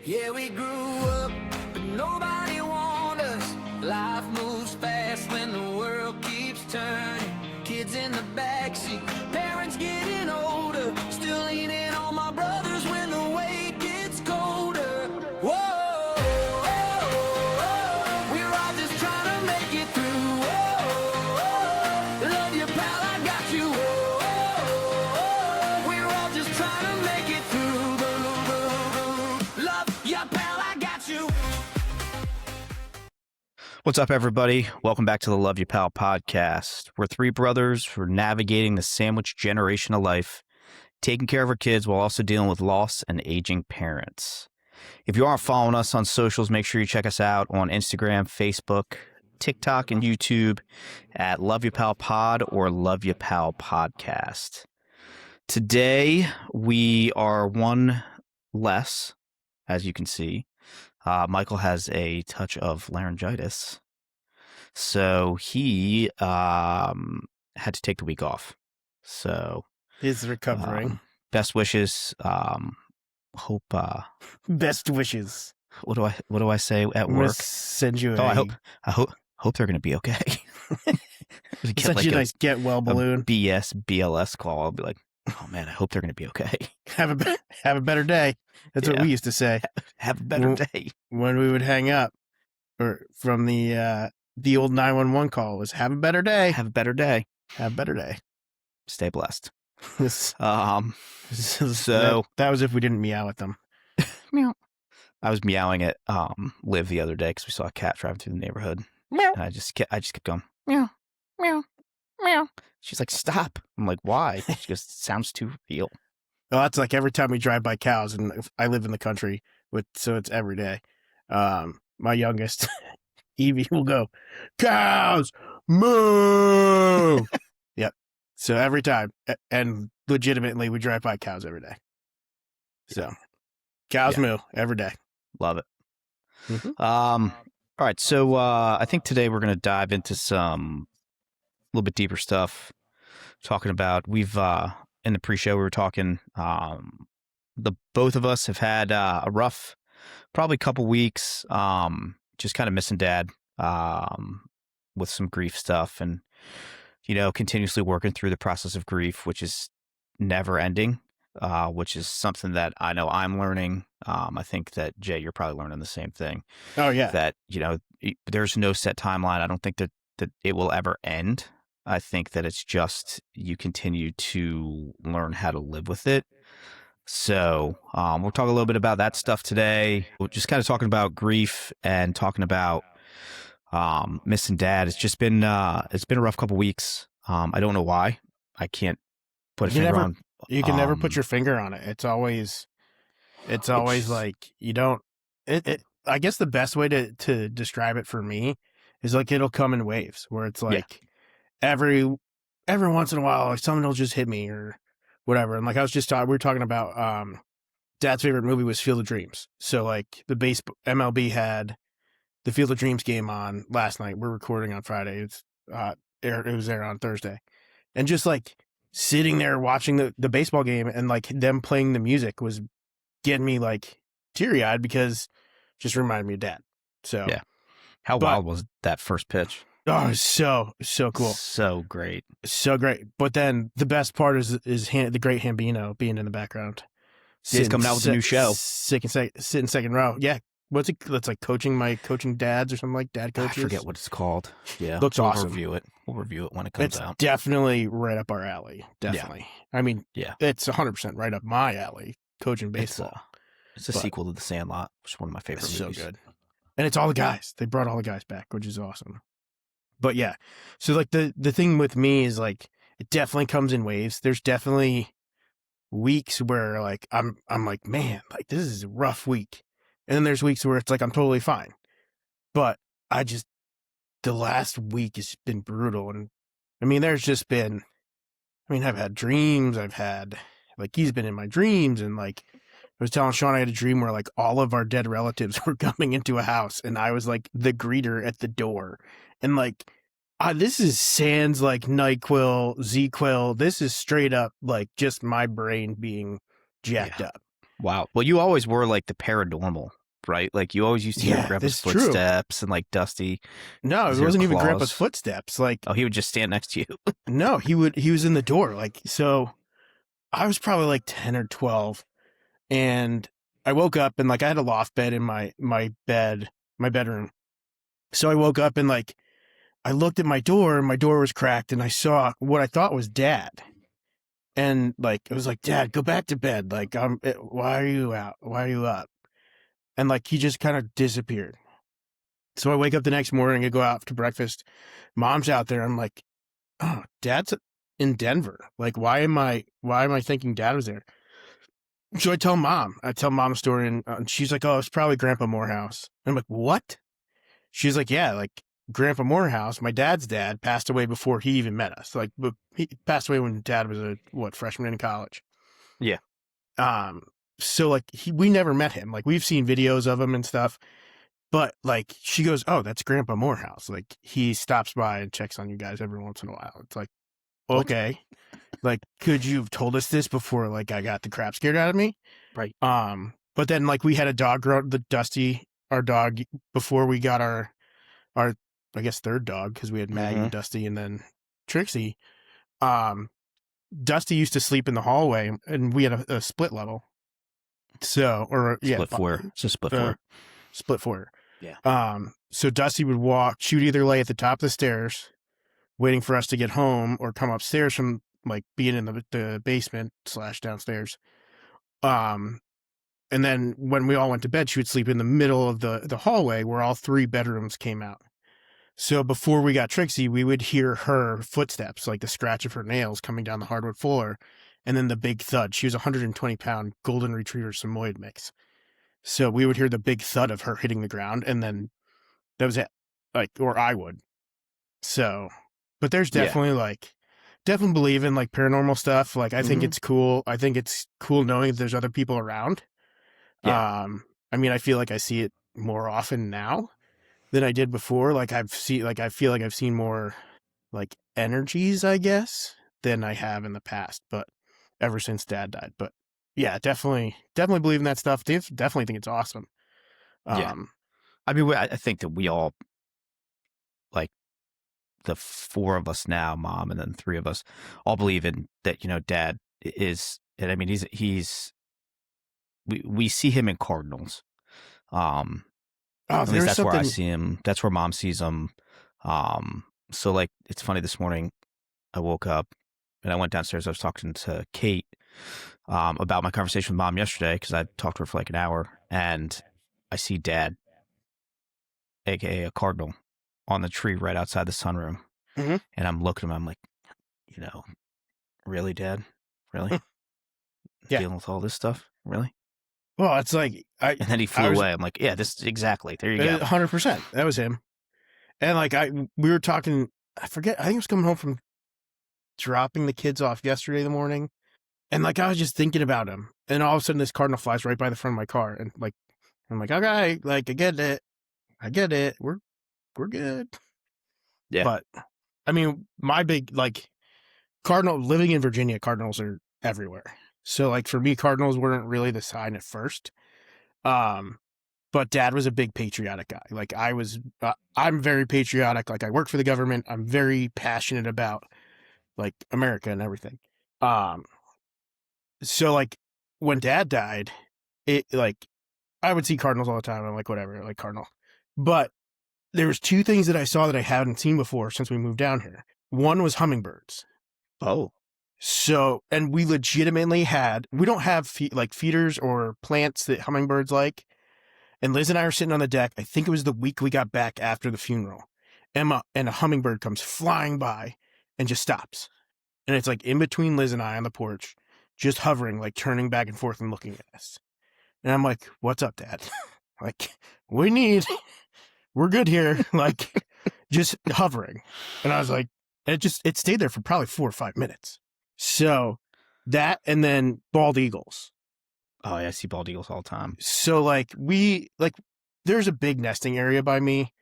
Yeah, we grew up, but nobody warned us. Life moves fast when the world keeps turning. Kids in the backseat, parents getting older. Still leaning on my brothers when the weight gets colder. Whoa, we're all just trying to make it through. Whoa, love you, pal, I got you. Whoa, we're all just trying to make it through. Love you, pal, I got you. What's up, everybody? Welcome back to the Love You Pal podcast. We're three brothers who are navigating the sandwich generation of life, taking care of our kids while also dealing with loss and aging parents. If you aren't following us on socials, make sure you check us out on Instagram, Facebook, TikTok, and YouTube at Love You Pal Pod or Love You Pal Podcast. Today, we are one less, as you can see. Michael has a touch of laryngitis, so he had to take the week off. So He's recovering. Best wishes. Hope. Best wishes. What do I say at I'm gonna work? send you. I hope they're gonna be okay. Such a nice get well balloon. BLS call. I'll be like, oh man, I hope they're gonna be okay. Have a better day. That's what we used to say. Have a better day. When we would hang up, or from the old 911 call was have a better day. Have a better day. Have a better day. Stay blessed. So that was if we didn't meow at them. Meow. I was meowing at Liv the other day because we saw a cat driving through the neighborhood. Meow. And I just kept going meow, meow, meow. She's like, stop. I'm like, why? She goes, it sounds too real. Well, that's like every time we drive by cows, and I live in the country, so it's every day. My youngest, Evie, will go, cows, moo! Yep. So every time, and legitimately, we drive by cows every day. So, cows moo every day. Love it. Mm-hmm. All right. So I think today we're going to dive into some a little bit deeper stuff. Talking about, in the pre-show, we were talking, both of us have had a rough, probably couple weeks, just kind of missing dad, with some grief stuff and, continuously working through the process of grief, which is never ending, which is something that I know I'm learning. I think that, Jay, you're probably learning the same thing. Oh, yeah. That, there's no set timeline. I don't think that it will ever end. I think that it's just you continue to learn how to live with it. So we'll talk a little bit about that stuff today. We're just kind of talking about grief and talking about missing dad. It's just been it's been a rough couple weeks. I don't know why. I can't put a finger on. You can never put your finger on it. It's always like you don't. I guess the best way to describe it for me is like it'll come in waves where it's like. Every once in a while, like someone will just hit me or whatever. And like I was just we were talking about Dad's favorite movie was Field of Dreams. So like the MLB had the Field of Dreams game on last night. We're recording on Friday. It was there on Thursday. And just like sitting there watching the baseball game and like them playing the music was getting me like teary-eyed because it just reminded me of Dad. So yeah. How wild was that first pitch? Oh, so cool. So great. So great. But then the best part is the great Hambino being in the background. He's coming out with a new show. Sitting second row. Yeah. What's it? That's like coaching dads or something like dad coaches. I forget what it's called. Yeah. Looks awesome. We'll review it when it comes out. It's definitely right up our alley. Definitely. Yeah. I mean, it's 100% right up my alley, coaching baseball. It's a sequel to The Sandlot, which is one of my favorite movies. So good. And it's all the guys. They brought all the guys back, which is awesome. But yeah, so like the thing with me is like it definitely comes in waves. There's definitely weeks where like I'm like, man, like this is a rough week, and then there's weeks where it's like I'm totally fine. But the last week has been brutal, and I mean there's just been, I've had dreams. I've had like he's been in my dreams, and like I was telling Sean I had a dream where like all of our dead relatives were coming into a house, and I was like the greeter at the door. And like, this is sans like NyQuil, ZQuil. This is straight up like just my brain being jacked up. Wow. Well, you always were like the paranormal, right? Like you always used to hear Yeah, Grandpa's that's true. footsteps and like Dusty. No, it His wasn't even Grandpa's claws. footsteps. Like, Oh, he would just stand next to you. no, he was in the door. Like, so I was probably like 10 or 12, and I woke up and like I had a loft bed in my bedroom. So I woke up and like I looked at my door and my door was cracked and I saw what I thought was Dad. And like it was like, Dad, go back to bed. Like, why are you out? Why are you up? And like he just kind of disappeared. So I wake up the next morning and go out to breakfast. Mom's out there. I'm like, oh, Dad's in Denver. Like, why am I thinking Dad was there? So I tell Mom a story, and she's like, oh, it's probably Grandpa Morehouse. And I'm like, what? She's like, yeah, like Grandpa Morehouse, my dad's dad, passed away before he even met us. Like, but he passed away when Dad was a freshman in college. Yeah. So like we never met him. Like we've seen videos of him and stuff. But like she goes, oh, that's Grandpa Morehouse. Like he stops by and checks on you guys every once in a while. It's like, okay, like could you have told us this before like I got the crap scared out of me? Right. But then like we had a dog the Dusty, our dog, before we got our I guess third dog, because we had Maggie, Dusty, and then Trixie. Dusty used to sleep in the hallway, and we had a split level. So, or yeah, Split four. It's a split four. Split four. Yeah. So Dusty she would either lay at the top of the stairs, waiting for us to get home, or come upstairs from like being in the basement / downstairs. And then when we all went to bed, she would sleep in the middle of the hallway where all 3 bedrooms came out. So before we got Trixie, we would hear her footsteps, like the scratch of her nails coming down the hardwood floor, and then the big thud. She was a 120-pound golden retriever Samoyed mix. So we would hear the big thud of her hitting the ground, and then that was it. Like, or I would. So, but there's definitely definitely believe in like paranormal stuff. Like, I think it's cool. I think it's cool knowing that there's other people around. Yeah. I mean, I feel like I see it more often now than I did before. Like I feel like I've seen more like energies, I guess, than I have in the past, but ever since Dad died. But yeah, definitely believe in that stuff. Definitely think it's awesome. Yeah. I mean, I think that we all, like the 4 of us now, Mom, and then 3 of us, all believe in that, Dad is, and I mean, we see him in cardinals. At least that's where I see him. That's where Mom sees him. So like, it's funny, this morning I woke up and I went downstairs. I was talking to Kate about my conversation with Mom yesterday, because I talked to her for like an hour, and I see Dad, aka a cardinal, on the tree right outside the sunroom. And I'm looking at him, I'm like, really, Dad? Really? Dealing with all this stuff? Really? Well, it's like and then he flew away. I'm like, yeah, this exactly. There you go. 100%. That was him. And like we were talking. I forget. I think I was coming home from dropping the kids off yesterday in the morning, and like I was just thinking about him. And all of a sudden, this cardinal flies right by the front of my car, and like I'm like, okay, like I get it. We're good. Yeah. But I mean, my big like cardinal living in Virginia, cardinals are everywhere. So like for me, cardinals weren't really the sign at first. But Dad was a big patriotic guy. Like I'm very patriotic. Like I work for the government. I'm very passionate about like America and everything. So like when Dad died, it like I would see cardinals all the time. I'm like, whatever, like cardinal. We there was 2 things that I saw that I hadn't seen before since we moved down here. One was hummingbirds. Oh. So, and we legitimately we don't have feeders or plants that hummingbirds like. And Liz and I are sitting on the deck. I think it was the week we got back after the funeral. And a hummingbird comes flying by and just stops. And it's like in between Liz and I on the porch, just hovering, like turning back and forth and looking at us. And I'm like, what's up, Dad? Like, we're good here. Like, just hovering. And I was like, it stayed there for probably 4 or 5 minutes. So that, and then bald eagles. Oh yeah, I see bald eagles all the time. So like there's a big nesting area by me.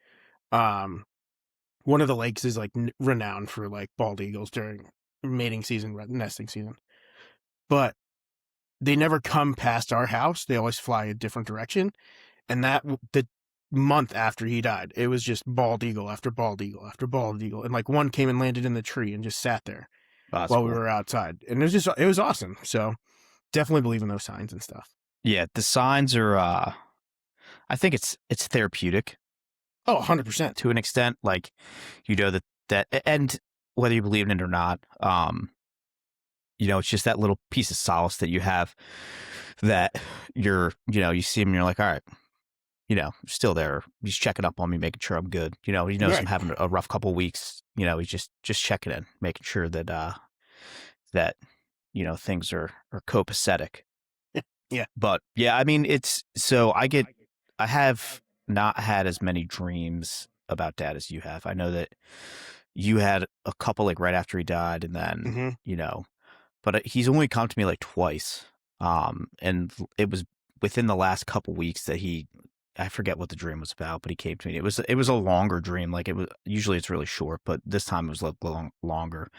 One of the lakes is like renowned for like bald eagles during mating season, nesting season. But they never come past our house. They always fly a different direction. And the month after he died, it was just bald eagle after bald eagle after bald eagle. And like one came and landed in the tree and just sat there while cool. we were outside. And it was awesome. So definitely believe in those signs and stuff. Yeah. The signs are, I think it's therapeutic. Oh, 100%. To an extent, like, that, and whether you believe in it or not, it's just that little piece of solace that you have that you see him and you're like, all right, still there. He's checking up on me, making sure I'm good. He knows Right. I'm having a rough couple of weeks. He's just checking in, making sure that, things are copacetic. Yeah. But yeah, I mean, I have not had as many dreams about Dad as you have. I know that you had a couple like right after he died, and then, but he's only come to me like twice. And it was within the last couple weeks that I forget what the dream was about, but he came to me. It was a longer dream. Like usually it's really short, but this time it was like longer.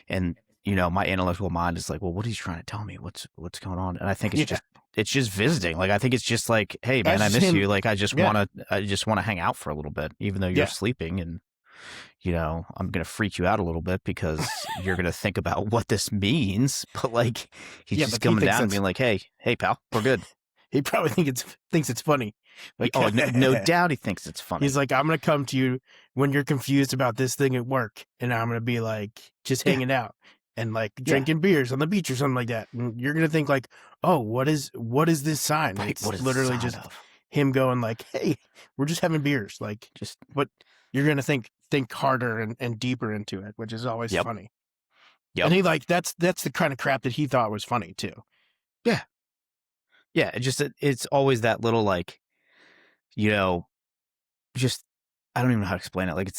And, my analytical mind is like, well, what is he trying to tell me? What's going on? And I think it's just visiting. Like, I think it's just like, hey man, I miss you. Like, I just want to hang out for a little bit, even though you're sleeping, and, I'm going to freak you out a little bit because you're going to think about what this means. But like, he's just coming down and being like, hey pal, we're good. He probably thinks it's funny. Like, no doubt he thinks it's funny. He's like, I'm going to come to you when you're confused about this thing at work, and I'm going to be like, just hanging out and like drinking beers on the beach or something like that. And you're going to think like, oh, what is this sign? Right, it's literally just him going like, hey, we're just having beers. Like, but you're going to think harder and deeper into it, which is always funny. Yep. And he that's the kind of crap that he thought was funny too. Yeah. Yeah. It's always that little, like, just, I don't even know how to explain it. Like,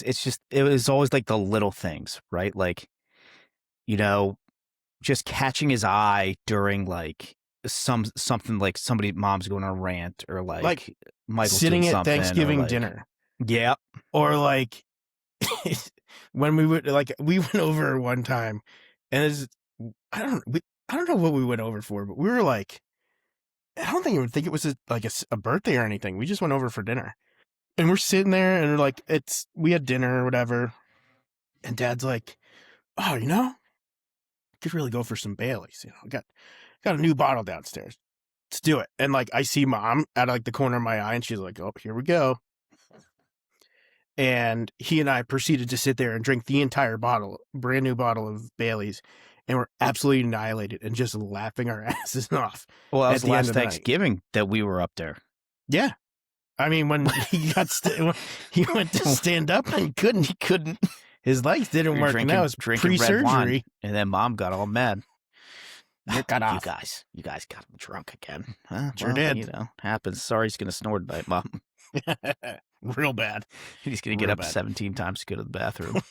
it was always like the little things, right? Like, just catching his eye during like something like mom's going on a rant, or like Michael's sitting doing at Thanksgiving like, dinner. Yeah. Or like when we went over one time, and I don't know what we went over for, but we were like, I don't even think it was a birthday or anything. We just went over for dinner, and we're sitting there, and we're like, we had dinner or whatever, and Dad's like, oh, could really go for some Baileys. Got a new bottle downstairs. Let's do it. And like, I see Mom out of like the corner of my eye, and she's like, oh, here we go. And he and I proceeded to sit there and drink the entire brand new bottle of Baileys, and we're absolutely annihilated and just laughing our asses off. Well, that was the last Thanksgiving that we were up there. Yeah. I mean, when he he went to stand up and he couldn't. His legs didn't work. Now it's pre-surgery. And then Mom got all mad. Got off. You guys got him drunk again. Sure did. Happens. Sorry, he's going to snore tonight, Mom. Real bad. He's going to get up 17 times to go to the bathroom.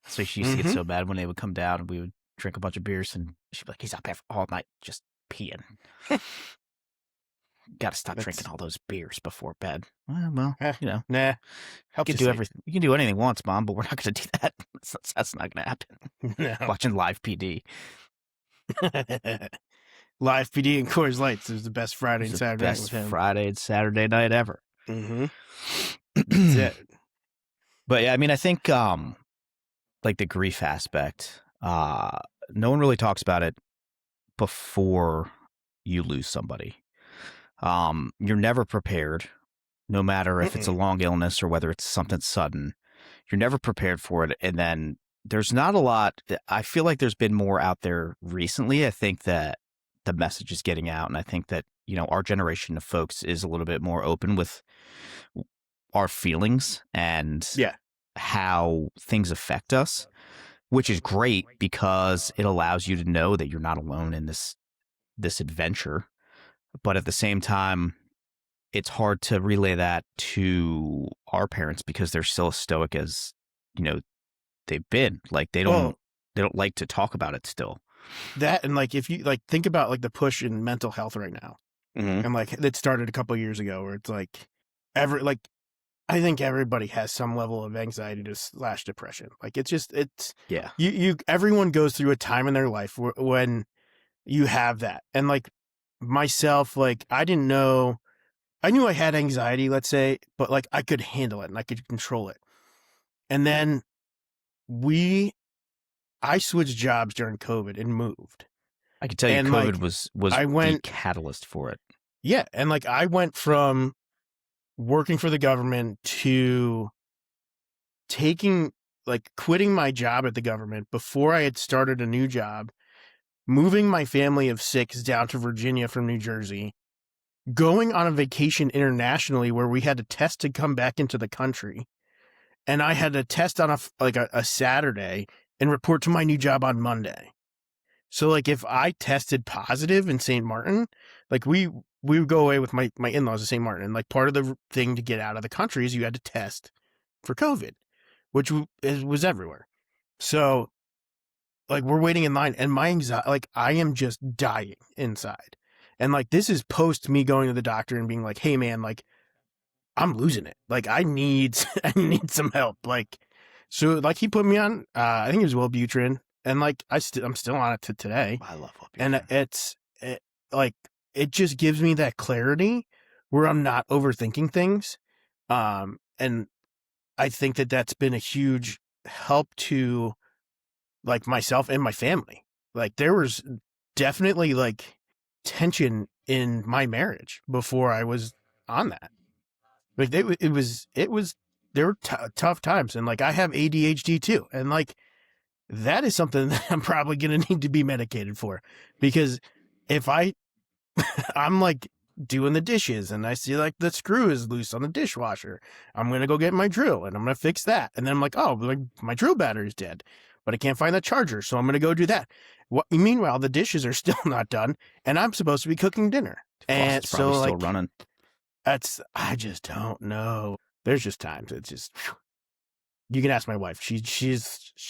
So she used to get so bad when they would come down and we would drink a bunch of beers, and she'd be like, he's up there all night just peeing. Got to stop drinking all those beers before bed. Well, nah. You can do everything. You can do anything once, Mom, but we're not going to do that. That's not going to happen. No. Watching live PD. Live PD and Coors Lights is the best Friday and Saturday night with him. Friday and Saturday night ever. Mm-hmm. That's it. But yeah, I mean, I think like the grief aspect, no one really talks about it before you lose somebody. You're never prepared, no matter if it's a long illness or whether it's something sudden. You're never prepared for it. And then there's not a lot. I feel like there's been more out there recently. I think that the message is getting out. And I think that, our generation of folks is a little bit more open with our feelings and how things affect us, which is great because it allows you to know that you're not alone in this adventure. But at the same time, it's hard to relay that to our parents because they're still as stoic as, they've been. Like they don't like to talk about it still. That, and like, if you like think about like the push in mental health right now, and like it started a couple of years ago where it's like I think everybody has some level of anxiety / depression. Like it's everyone goes through a time in their life when you have that. And like myself, like I didn't know, I knew I had anxiety, let's say, but like I could handle it and I could control it. And then I switched jobs during COVID and moved. I can tell you And COVID like was I the went, catalyst for it. yeah. And like I went from working for the government to quitting my job at the government before I had started a new job, moving my family of 6 down to Virginia from New Jersey, going on a vacation internationally where we had to test to come back into the country. And I had to test on a Saturday and report to my new job on Monday. So like if I tested positive in St. Martin, like we would go away with my in-laws in St. Martin. And like part of the thing to get out of the country is you had to test for COVID, which was everywhere. So like we're waiting in line and my anxiety, like I am just dying inside. And like this is post me going to the doctor and being like, hey man, like I'm losing it. Like I need I need some help. Like so like he put me on I think it was Wellbutrin, and like I'm still on it to today. I love Wellbutrin. And like it just gives me that clarity where I'm not overthinking things. And I think that that's been a huge help to like myself and my family. Like there was definitely like tension in my marriage before I was on that. Like it was there were tough times, and like I have ADHD too, and like that is something that I'm probably gonna need to be medicated for, because if I'm like doing the dishes and I see like the screw is loose on the dishwasher, I'm gonna go get my drill and I'm gonna fix that, and then I'm like, oh, like my drill battery's dead, but I can't find the charger, so I'm gonna go do that. Meanwhile, the dishes are still not done, and I'm supposed to be cooking dinner, and Faucet's probably so still like running. I just don't know. There's just times it's just, you can ask my wife.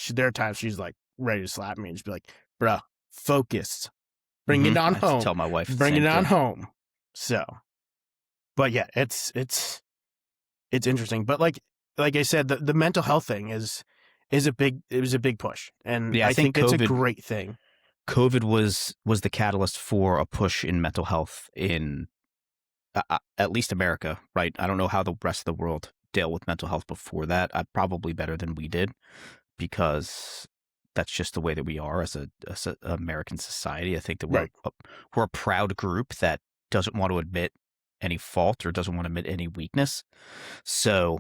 There are times she's like ready to slap me and just be like, bruh, focus, bring it on I have to home. tell my wife the Bring same it on thing. home. So, but yeah, it's interesting. But like I said, the mental health thing is a big push, and Yeah, I think it's a COVID great thing. COVID was the catalyst for a push in mental health in at least America, right? I don't know how the rest of the world dealt with mental health before that. Probably better than we did, because that's just the way that we are as a American society. I think that we're a proud group that doesn't want to admit any fault or doesn't want to admit any weakness. So,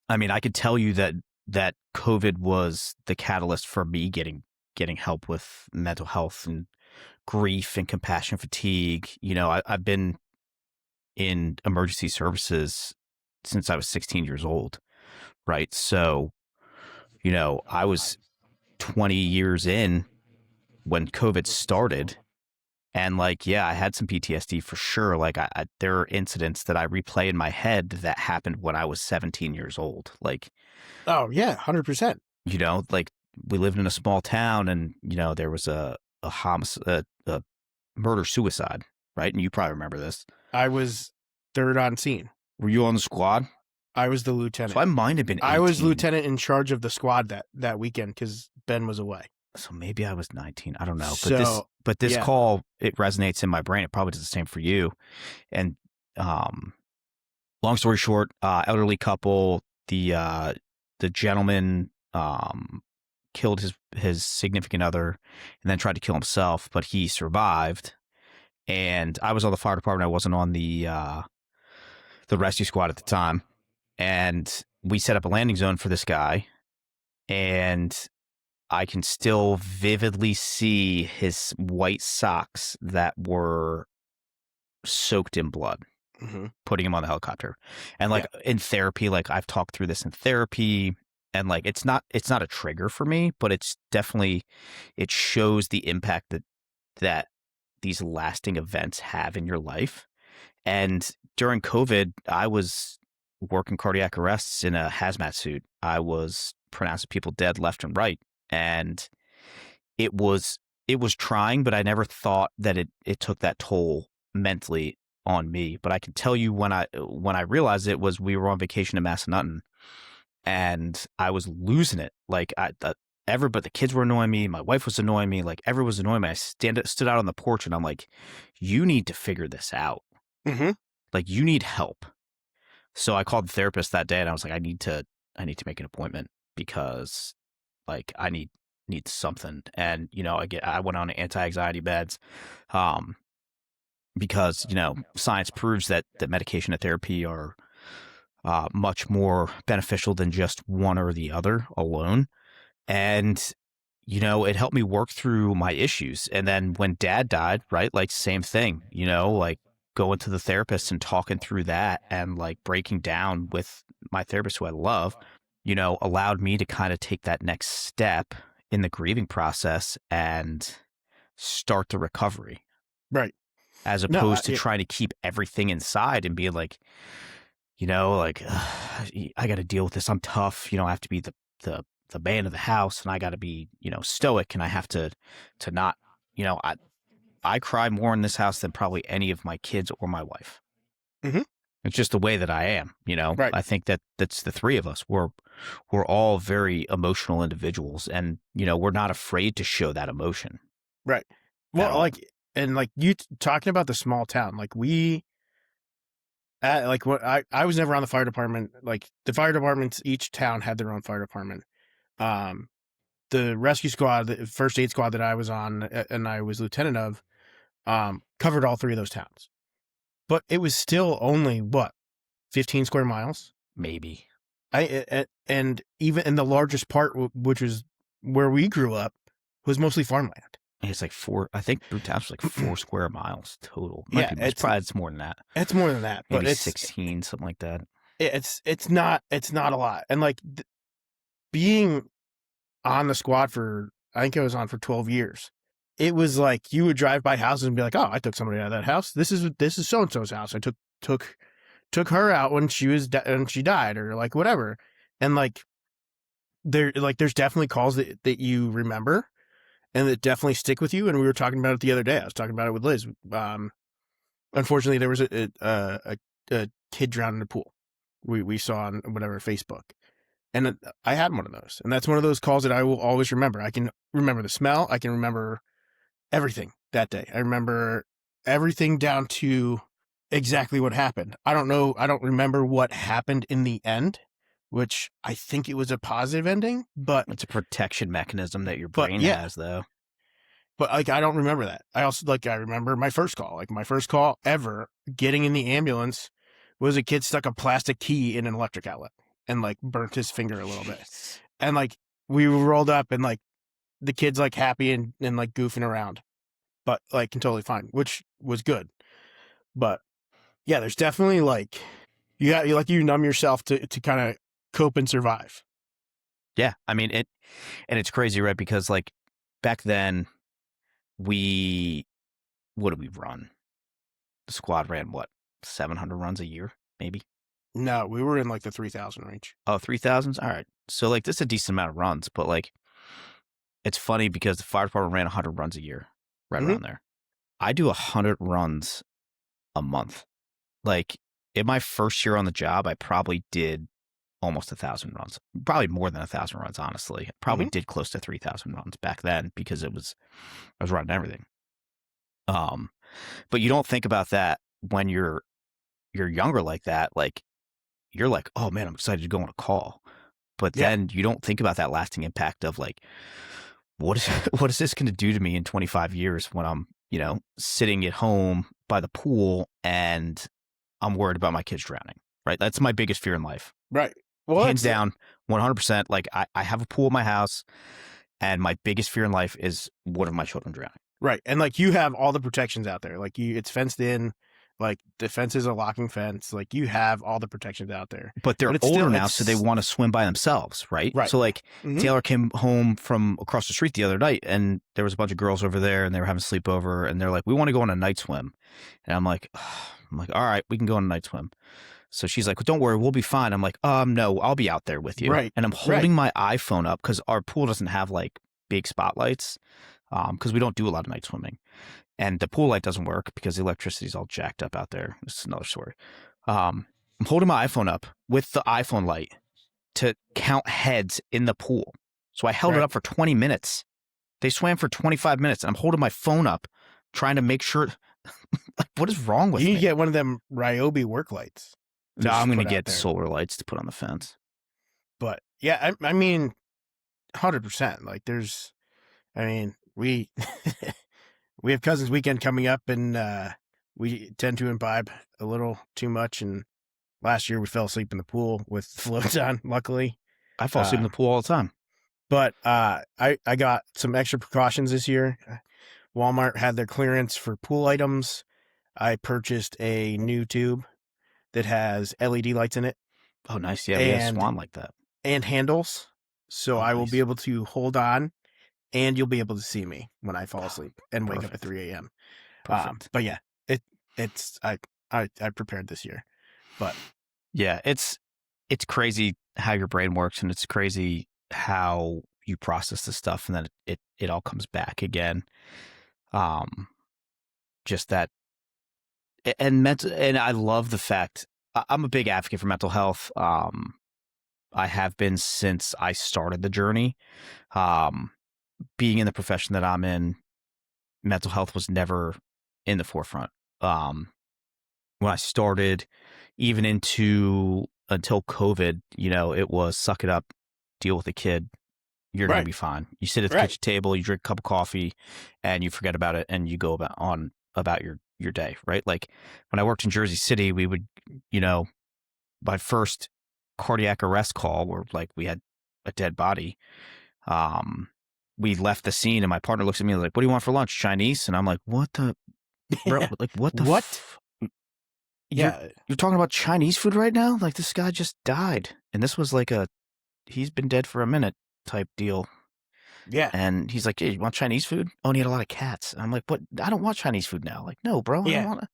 I mean, I could tell you that COVID was the catalyst for me getting help with mental health and grief and compassion fatigue. You know, I've been in emergency services since I was 16 years old, right? So, you know, I was 20 years in when COVID started, and like, yeah, I had some PTSD for sure. Like, there are incidents that I replay in my head that happened when I was 17 years old. Like, oh yeah, 100%. You know, like we lived in a small town, and you know there was a homicide, a murder suicide, right? And you probably remember this. I was third on scene. Were you on the squad? I was the lieutenant. So I might have been 18. I was lieutenant in charge of the squad that weekend because Ben was away. So maybe I was 19. I don't know. So, but this yeah. call, it resonates in my brain. It probably does the same for you. And long story short, elderly couple, the gentleman killed his significant other and then tried to kill himself, but he survived. And I was on the fire department. I wasn't on the rescue squad at the time. And we set up a landing zone for this guy. And I can still vividly see his white socks that were soaked in blood, putting him on the helicopter. And like in therapy, like I've talked through this in therapy, and like it's not a trigger for me, but it's definitely, it shows the impact that these lasting events have in your life. And during COVID, I was working cardiac arrests in a hazmat suit. I was pronouncing people dead left and right. And it was trying, but I never thought that it took that toll mentally on me. But I can tell you when I realized it was, we were on vacation in Massanutten, and I was losing it. Like everybody, the kids were annoying me. My wife was annoying me. Like, everyone was annoying me. I stood out on the porch and I'm like, you need to figure this out. Mm-hmm. Like, you need help. So I called the therapist that day and I was like, I need to make an appointment because like I need something. And, you know, I went on anti-anxiety meds, because, you know, science proves that medication and therapy are much more beneficial than just one or the other alone. And, you know, it helped me work through my issues. And then when dad died, right, like same thing, you know, like going to the therapist and talking through that and like breaking down with my therapist, who I love, you know, allowed me to kind of take that next step in the grieving process and start the recovery. Right. As opposed to trying to keep everything inside and being like, you know, like, I got to deal with this. I'm tough. You know, I have to be the man of the house, and I got to be, you know, stoic, and I have to not, you know, I cry more in this house than probably any of my kids or my wife. Mm-hmm. It's just the way that I am, you know. Right. I think that's the three of us. We're all very emotional individuals, and, you know, we're not afraid to show that emotion. Right. Well, like, and like you talking about the small town, like like what I was never on the fire department. Like the fire departments, each town had their own fire department. The rescue squad, the first aid squad that I was on, and I was lieutenant of, covered all three of those towns. But it was still only what, 15 square miles, maybe. And even in the largest part, which was where we grew up, was mostly farmland. It's like I think Brewtown's like 4 square miles total. It's more than that. It's more than that, maybe but it's 16, something like that. It's not a lot. And like being on the squad for, I think I was on for 12 years. It was like you would drive by houses and be like, oh, I took somebody out of that house. This is so-and-so's house. I took her out when she died, or like whatever. And like there's definitely calls that you remember and that definitely stick with you. And we were talking about it the other day. I was talking about it with Liz. Unfortunately, there was a kid drowned in a pool. We saw on whatever, Facebook. And I had one of those. And that's one of those calls that I will always remember. I can remember the smell. I can remember everything that day. I remember everything down to exactly what happened. I don't know. I don't remember what happened in the end, which I think it was a positive ending, but it's a protection mechanism that your brain has, though. But like, I don't remember that. I also, like, I remember my first call. Like, my first call ever getting in the ambulance was a kid stuck a plastic key in an electric outlet and like burnt his finger a little bit. And like, we rolled up and like the kid's like happy and like goofing around, but like totally fine, which was good. But yeah, there's definitely like, you numb yourself to kind of cope and survive. Yeah. I mean, and it's crazy, right? Because like back then what did we run? The squad ran what, 700 runs a year, maybe? No, we were in like the 3,000 range. Oh, 3,000s? All right. So like this is a decent amount of runs, but like it's funny because the fire department ran 100 runs a year, right around there. I do 100 runs a month. Like in my first year on the job, I probably did almost 1,000 runs, probably more than 1,000 runs. Honestly, probably did close to 3,000 runs back then because I was running everything. But you don't think about that when you're younger like that. Like you're like, oh man, I'm excited to go on a call. But then you don't think about that lasting impact of like, what is this going to do to me in 25 years when I'm, you know, sitting at home by the pool and I'm worried about my kids drowning, right? That's my biggest fear in life. Right. Well, hands down, 100%. Like I have a pool at my house and my biggest fear in life is one of my children drowning. Right. And like you have all the protections out there. Like it's fenced in. Like the fence is a locking fence. Like you have all the protections out there. But they're older now, so they want to swim by themselves, right? Right. So like Taylor came home from across the street the other night and there was a bunch of girls over there and they were having a sleepover and they're like, we want to go on a night swim. And I'm like, all right, we can go on a night swim. So she's like, well, don't worry, we'll be fine. I'm like, no, I'll be out there with you. Right. And I'm holding my iPhone up because our pool doesn't have like big spotlights because we don't do a lot of night swimming. And the pool light doesn't work because the electricity's all jacked up out there. This is another story. I'm holding my iPhone up with the iPhone light to count heads in the pool. So I held it Right. up for 20 minutes. They swam for 25 minutes, and I'm holding my phone up, trying to make sure. What is wrong You with need me? to get one of them Ryobi work lights. No, I'm going to put out get there. solar lights to put on the fence. But yeah, I mean, 100%. Like, we we have cousins weekend coming up, and we tend to imbibe a little too much. And last year we fell asleep in the pool with floats on, luckily. I fall asleep in the pool all the time. But I got some extra precautions this year. Walmart had their clearance for pool items. I purchased a new tube that has LED lights in it. Oh, nice. Yeah, we have Swan like that. And handles. So Oh, I will nice. be able to hold on, and you'll be able to see me when I fall asleep and wake up at Perfect. 3 a.m. Perfect. But yeah, it's I prepared this year. But yeah, it's crazy how your brain works, and it's crazy how you process this stuff, and then it all comes back again. Just that, and I love the fact I'm a big advocate for mental health. I have been since I started the journey. Being in the profession that I'm in, mental health was never in the forefront. When I started, even until COVID, it was suck it up, deal with the kid. You're going to be fine. You sit at the kitchen table, you drink a cup of coffee, and you forget about it, and you go about your day, right? Like when I worked in Jersey City, we would, my first cardiac arrest call where like we had a dead body. We left the scene, and my partner looks at me and was like, "What do you want for lunch? Chinese?" And I'm like, "What the, bro? Like what the what? You're talking about Chinese food right now? Like this guy just died, and this was like he's been dead for a minute type deal." Yeah. And he's like, "Hey, you want Chinese food?" Oh, and he had a lot of cats. And I'm like, "What? I don't want Chinese food now." Like, no, bro. I don't want to.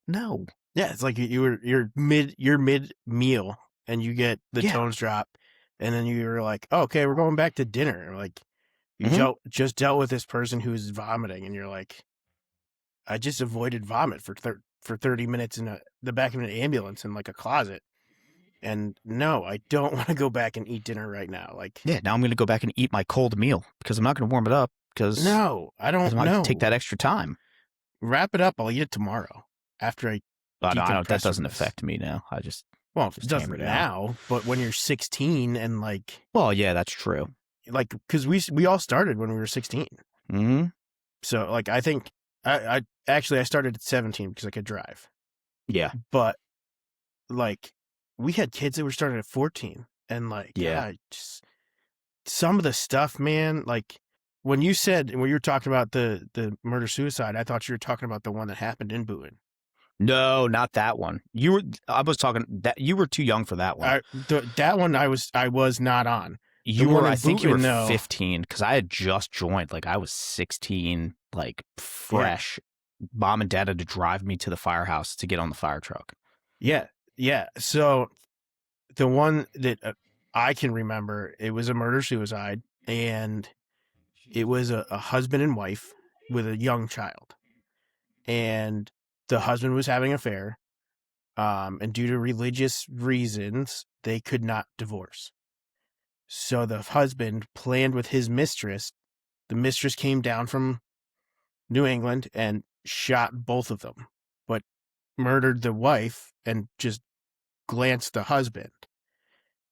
No. Yeah, it's like you're mid meal, and you get the tones drop, and then you're like, oh, okay, we're going back to dinner. Like you just dealt with this person who's vomiting, and you're like, I just avoided vomit for 30 minutes in the back of an ambulance in like a closet. And no, I don't want to go back and eat dinner right now. Like, yeah, now I'm going to go back and eat my cold meal because I'm not going to warm it up because no, I don't know. Take that extra time. Wrap it up. I'll eat it tomorrow after I. No, that doesn't affect me now. I just it doesn't now. But when you're 16 and like, well, yeah, that's true. Like, because we all started when we were 16. Mm-hmm. So like, I think I started at 17 because I could drive. Yeah, but like, we had kids that were starting at 14, and like, just some of the stuff, man. Like when you were talking about the murder suicide, I thought you were talking about the one that happened in Boone. No, not that one. I was talking that you were too young for that one. That one I was not on. I think you were 15 because I had just joined. Like I was 16, like fresh. Yeah. Mom and Dad had to drive me to the firehouse to get on the fire truck. Yeah. So the one that I can remember, it was a murder-suicide, and it was a husband and wife with a young child. And the husband was having an affair, and due to religious reasons, they could not divorce. So the husband planned with his mistress. The mistress came down from New England and shot both of them, but murdered the wife and just glanced the husband.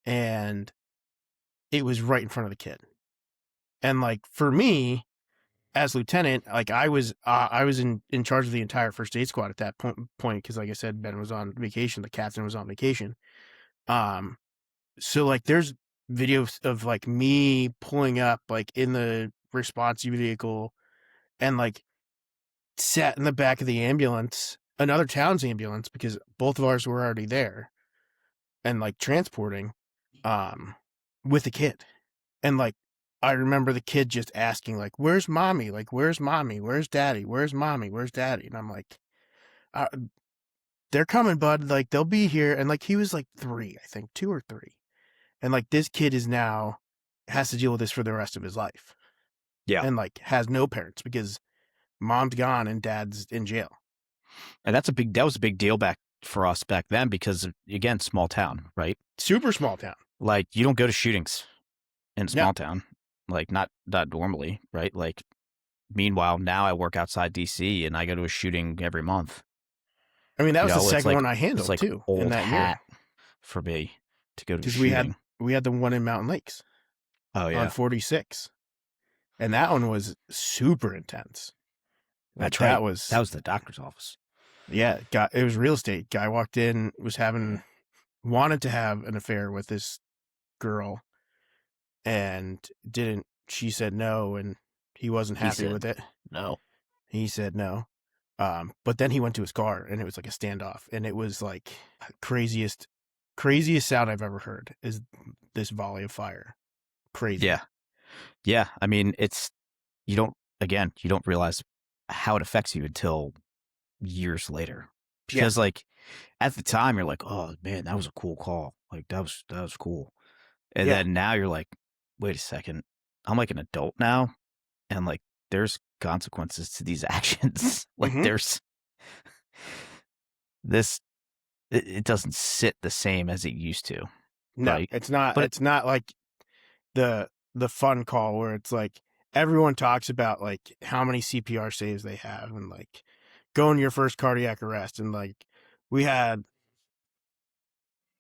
And it was right in front of the kid. And like, for me, as lieutenant, like I was in charge of the entire first aid squad at that point because, like I said, Ben was on vacation, the captain was on vacation. So like, there's videos of like me pulling up like in the response vehicle and like sat in the back of the ambulance, another town's ambulance, because both of ours were already there, and like transporting, with the kid. And like, I remember the kid just asking like, "Where's mommy? Like, where's mommy? Where's daddy? Where's mommy? Where's daddy?" And I'm like, "They're coming, bud. Like, they'll be here." And like, he was like 3, I think 2 or 3. And like, this kid has to deal with this for the rest of his life. Yeah. And like, has no parents because mom's gone and dad's in jail. And that was a big deal for us back then because, again, small town, right? Super small town. Like, you don't go to shootings in small town. like not normally, right? Like, meanwhile, now I work outside DC and I go to a shooting every month. I mean, that You was the know, second one I it's handled like too in old that year hat for me to go to a because shooting. we had the one in Mountain Lakes Oh on yeah, 46, and that one was super intense. Like that's right. that was That was the doctor's office. yeah, it was real estate. Guy walked in, wanted to have an affair with this girl, and didn't. She said no, and he wasn't He happy said with it. no. He said no. But then he went to his car, and it was like a standoff, and it was like craziest sound I've ever heard is this volley of fire. Crazy. Yeah, yeah. I mean, you don't realize how it affects you until years later. Yeah. Because like at the time you're like, oh man, that was a cool call. Like that was cool. And Yeah. then now you're like, wait a second, I'm like an adult now, and like there's consequences to these actions. Like Mhm. there's this, it doesn't sit the same as it used to, No, right? it's not. But It's not like the fun call where it's like everyone talks about like how many CPR saves they have and like going to your first cardiac arrest, and like we had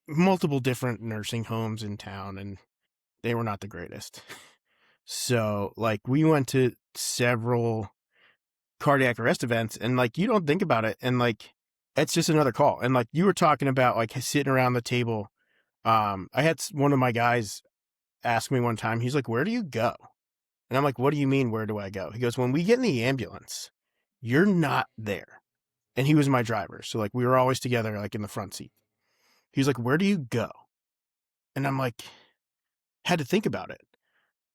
multiple different nursing homes in town, and they were not the greatest. So like we went to several cardiac arrest events, and like you don't think about it, and like it's just another call. And like you were talking about like sitting around the table. I had one of my guys ask me one time, he's like, "Where do you go?" And I'm like, "What do you mean, where do I go?" He goes, "When we get in the ambulance, you're not there." And he was my driver. So like we were always together, like in the front seat. He's like, "Where do you go?" And I'm like, had to think about it.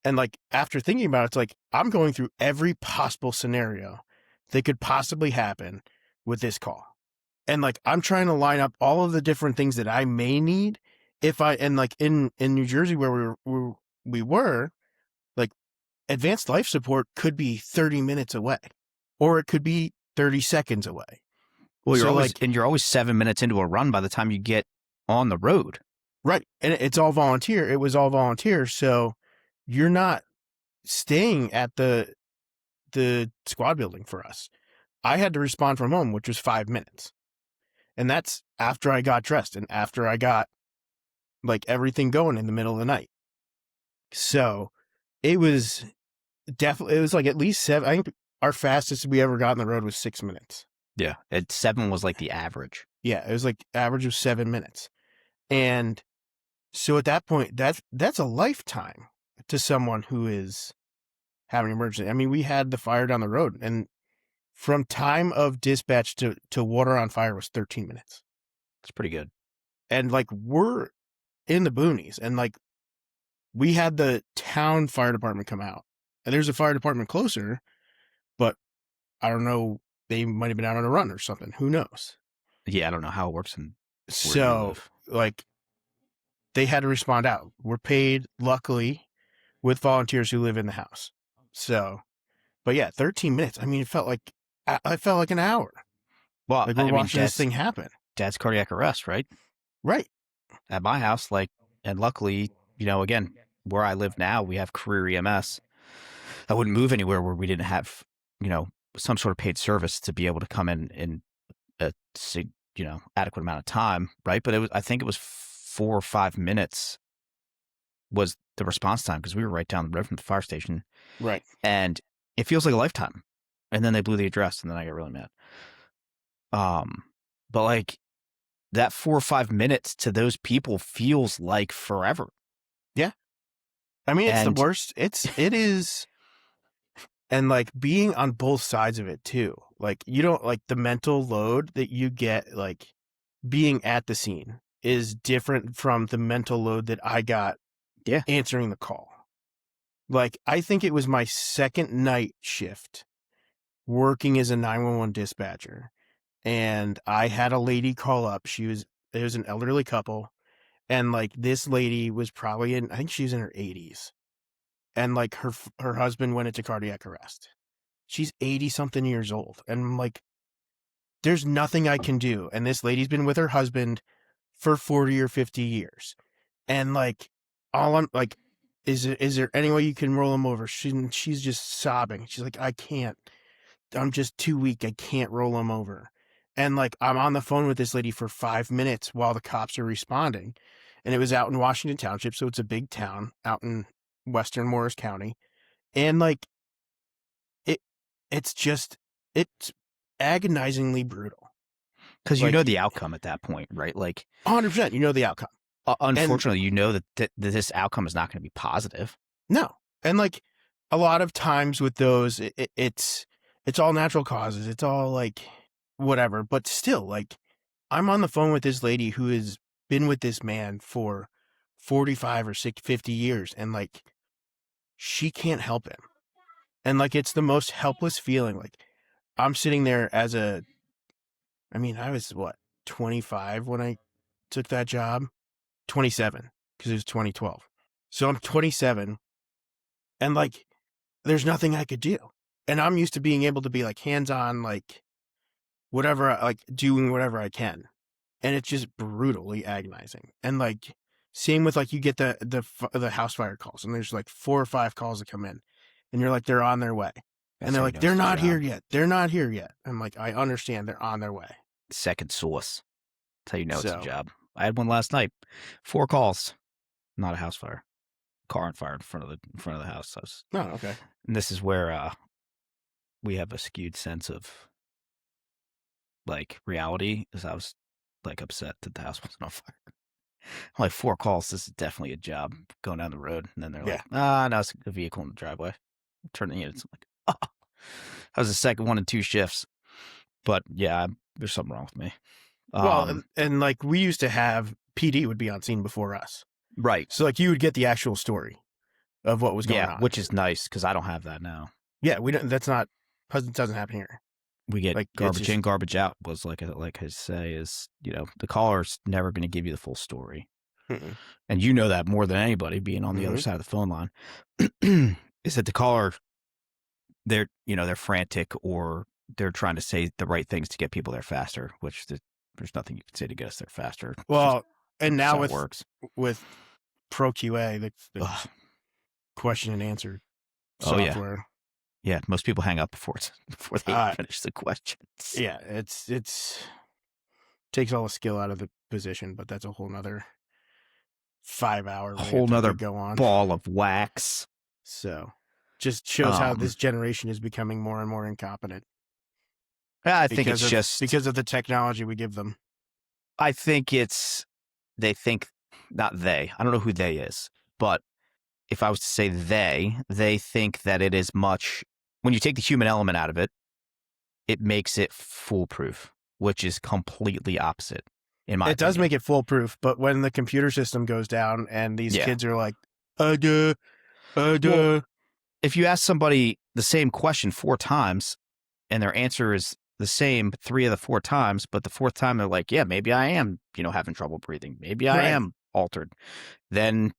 And like after thinking about it, it's like I'm going through every possible scenario that could possibly happen with this call. And like I'm trying to line up all of the different things that I may need if I, and like in New Jersey where we were like advanced life support could be 30 minutes away, or it could be 30 seconds away. well, So like, you're always 7 minutes into a run by the time you get on the road. right. And it's all volunteer. It was all volunteer. So you're not staying at the squad building for us. I had to respond from home, which was 5 minutes. And that's after I got dressed and after I got like everything going in the middle of the night. So it was definitely, it was like at least 7. I think our fastest we ever got on the road was 6 minutes. Yeah, 7 was like the average. Yeah. It was like average of 7 minutes. And so at that point, that's a lifetime to someone who is having an emergency. I mean, we had the fire down the road, and from time of dispatch to water on fire was 13 minutes. It's pretty good. And like we're in the boonies, and like we had the town fire department come out, and there's a fire department closer, but I don't know, they might have been out on a run or something. Who knows? Yeah, I don't know how it works in where you So live. like they had to respond out. We're paid, luckily, with volunteers who live in the house. So, but yeah, 13 minutes. I mean, I felt like an hour. Well, Like we're I mean, watching this thing happen. dad's cardiac arrest, right? Right. At my house, like, and luckily, again, where I live now, we have career EMS. I wouldn't move anywhere where we didn't have, some sort of paid service to be able to come in a, adequate amount of time, right? But I think it was 4 or 5 minutes was the response time because we were right down the road from the fire station. Right. And it feels like a lifetime. And then they blew the address, and then I got really mad. But like that 4 or 5 minutes to those people feels like forever. Yeah. I mean, it's the worst. It is. And like being on both sides of it too. Like you don't like the mental load that you get, like being at the scene is different from the mental load that I got answering the call. Like I think it was my second night shift working as a 911 dispatcher. And I had a lady call up. It was an elderly couple. And like this lady was probably I think she was in her 80s. And like her husband went into cardiac arrest. She's 80 something years old. And I'm like, there's nothing I can do. And this lady's been with her husband for 40 or 50 years. And like, all I'm like, is there any way you can roll him over? She's just sobbing. She's like, I can't. I'm just too weak. I can't roll him over. And like, I'm on the phone with this lady for 5 minutes while the cops are responding. And it was out in Washington Township. So it's a big town out in Western Morris County. And like, it's agonizingly brutal. Because you Like, know the outcome at that point, right? Like 100%, you know the outcome. unfortunately, you know that this outcome is not going to be positive. No. And like a lot of times with those, it's all natural causes. It's all like whatever. But still, like, I'm on the phone with this lady who has been with this man for 45 or 50 years. And like, she can't help him. And like, it's the most helpless feeling. Like, I'm sitting there I was 25 when I took that job? 27, because it was 2012. So I'm 27, and like, there's nothing I could do. And I'm used to being able to be like hands-on, like whatever, like doing whatever I can. And it's just brutally agonizing. And like, same with like, you get the house fire calls, and there's like 4 or 5 calls that come in, and you're like, they're on their way. And they're like, they're not here yet. They're not here yet. I'm like, I understand, they're on their way. Second source. That's how you know it's a job. I had one last night. 4 calls. Not a house fire. Car on fire in front of the house. Oh, okay. And this is where we have a skewed sense of like reality, because I was like upset that the house wasn't on fire. I'm like, 4 calls. This is definitely a job going down the road. And then they're like, no, it's a vehicle in the driveway. Turning it. It's like, oh. That was the second 1 and 2 shifts. But yeah, there's something wrong with me. Well, and like, we used to have PD would be on scene before us. Right. So like, you would get the actual story of what was going on. Which is nice, because I don't have that now. Yeah, we don't. Doesn't happen here. We get like garbage in, garbage out. Was like I say, is, you know, the caller's never going to give you the full story, and you know that more than anybody, being on the other side of the phone line. Is that the caller? They're frantic, or they're trying to say the right things to get people there faster. Which there's nothing you can say to get us there faster. Well, and now with Pro QA, the question and answer software. Yeah, most people hang up before they finish the questions. Yeah, it's takes all the skill out of the position, but that's a whole nother 5-hour go on. Ball of wax. So, just shows how this generation is becoming more and more incompetent. I think it's just because of the technology we give them. I think they think, not they. I don't know who they is, but if I was to say they think that it is much. When you take the human element out of it, it makes it foolproof, which is completely opposite. In my opinion. Does make it foolproof, but when the computer system goes down and these kids are like, duh. Well, if you ask somebody the same question 4 times and their answer is the same 3 of the 4 times, but the 4th time they're like, yeah, maybe I am, having trouble breathing. Maybe I am altered. Then,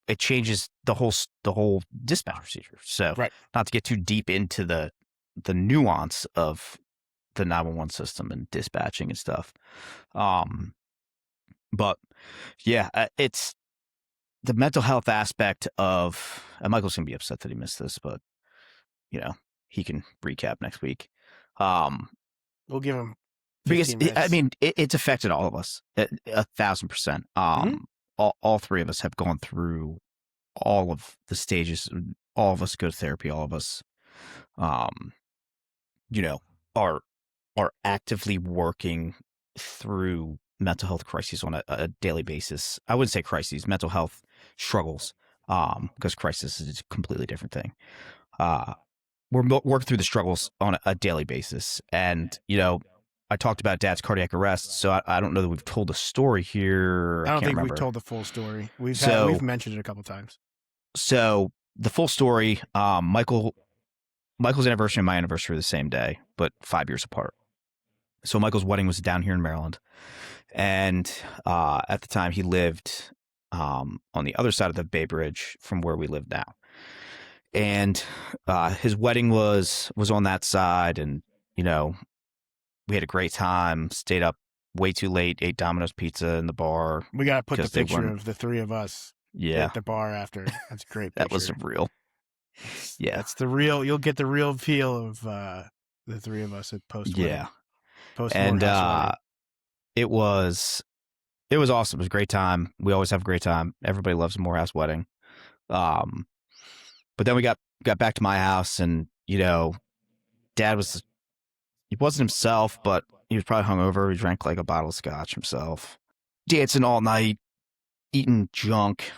it changes the whole dispatch procedure. So not to get too deep into the nuance of the 911 system and dispatching and stuff. But yeah, it's the mental health aspect of, and Michael's going to be upset that he missed this, but he can recap next week. We'll give him 15 because minutes. It's affected all of us 1,000%. All 3 of us have gone through all of the stages. All of us go to therapy. All of us, are actively working through mental health crises on a daily basis. I wouldn't say crises, mental health struggles, because crisis is a completely different thing. We're working through the struggles on a daily basis. And, I talked about Dad's cardiac arrest, so I don't know that we've told the story here. I don't think remember. We've told the full story. We've mentioned it a couple of times. So the full story, Michael's anniversary and my anniversary were the same day, but 5 years apart. So Michael's wedding was down here in Maryland. And at the time he lived on the other side of the Bay Bridge from where we live now. And his wedding was on that side, and, we had a great time, stayed up way too late, ate Domino's pizza in the bar. We got to put the picture of the 3 of us Yeah. at the bar after. That's a great That was picture. real. Yeah. That's the real. You'll get the real feel of the three of us at post wedding, Yeah. post And Morehouse wedding. it was awesome. It was a great time. We always have a great time. Everybody loves a Morehouse wedding. Um, but then we got back to my house, and Dad he wasn't himself, but he was probably hungover. He drank like a bottle of scotch himself, dancing all night, eating junk,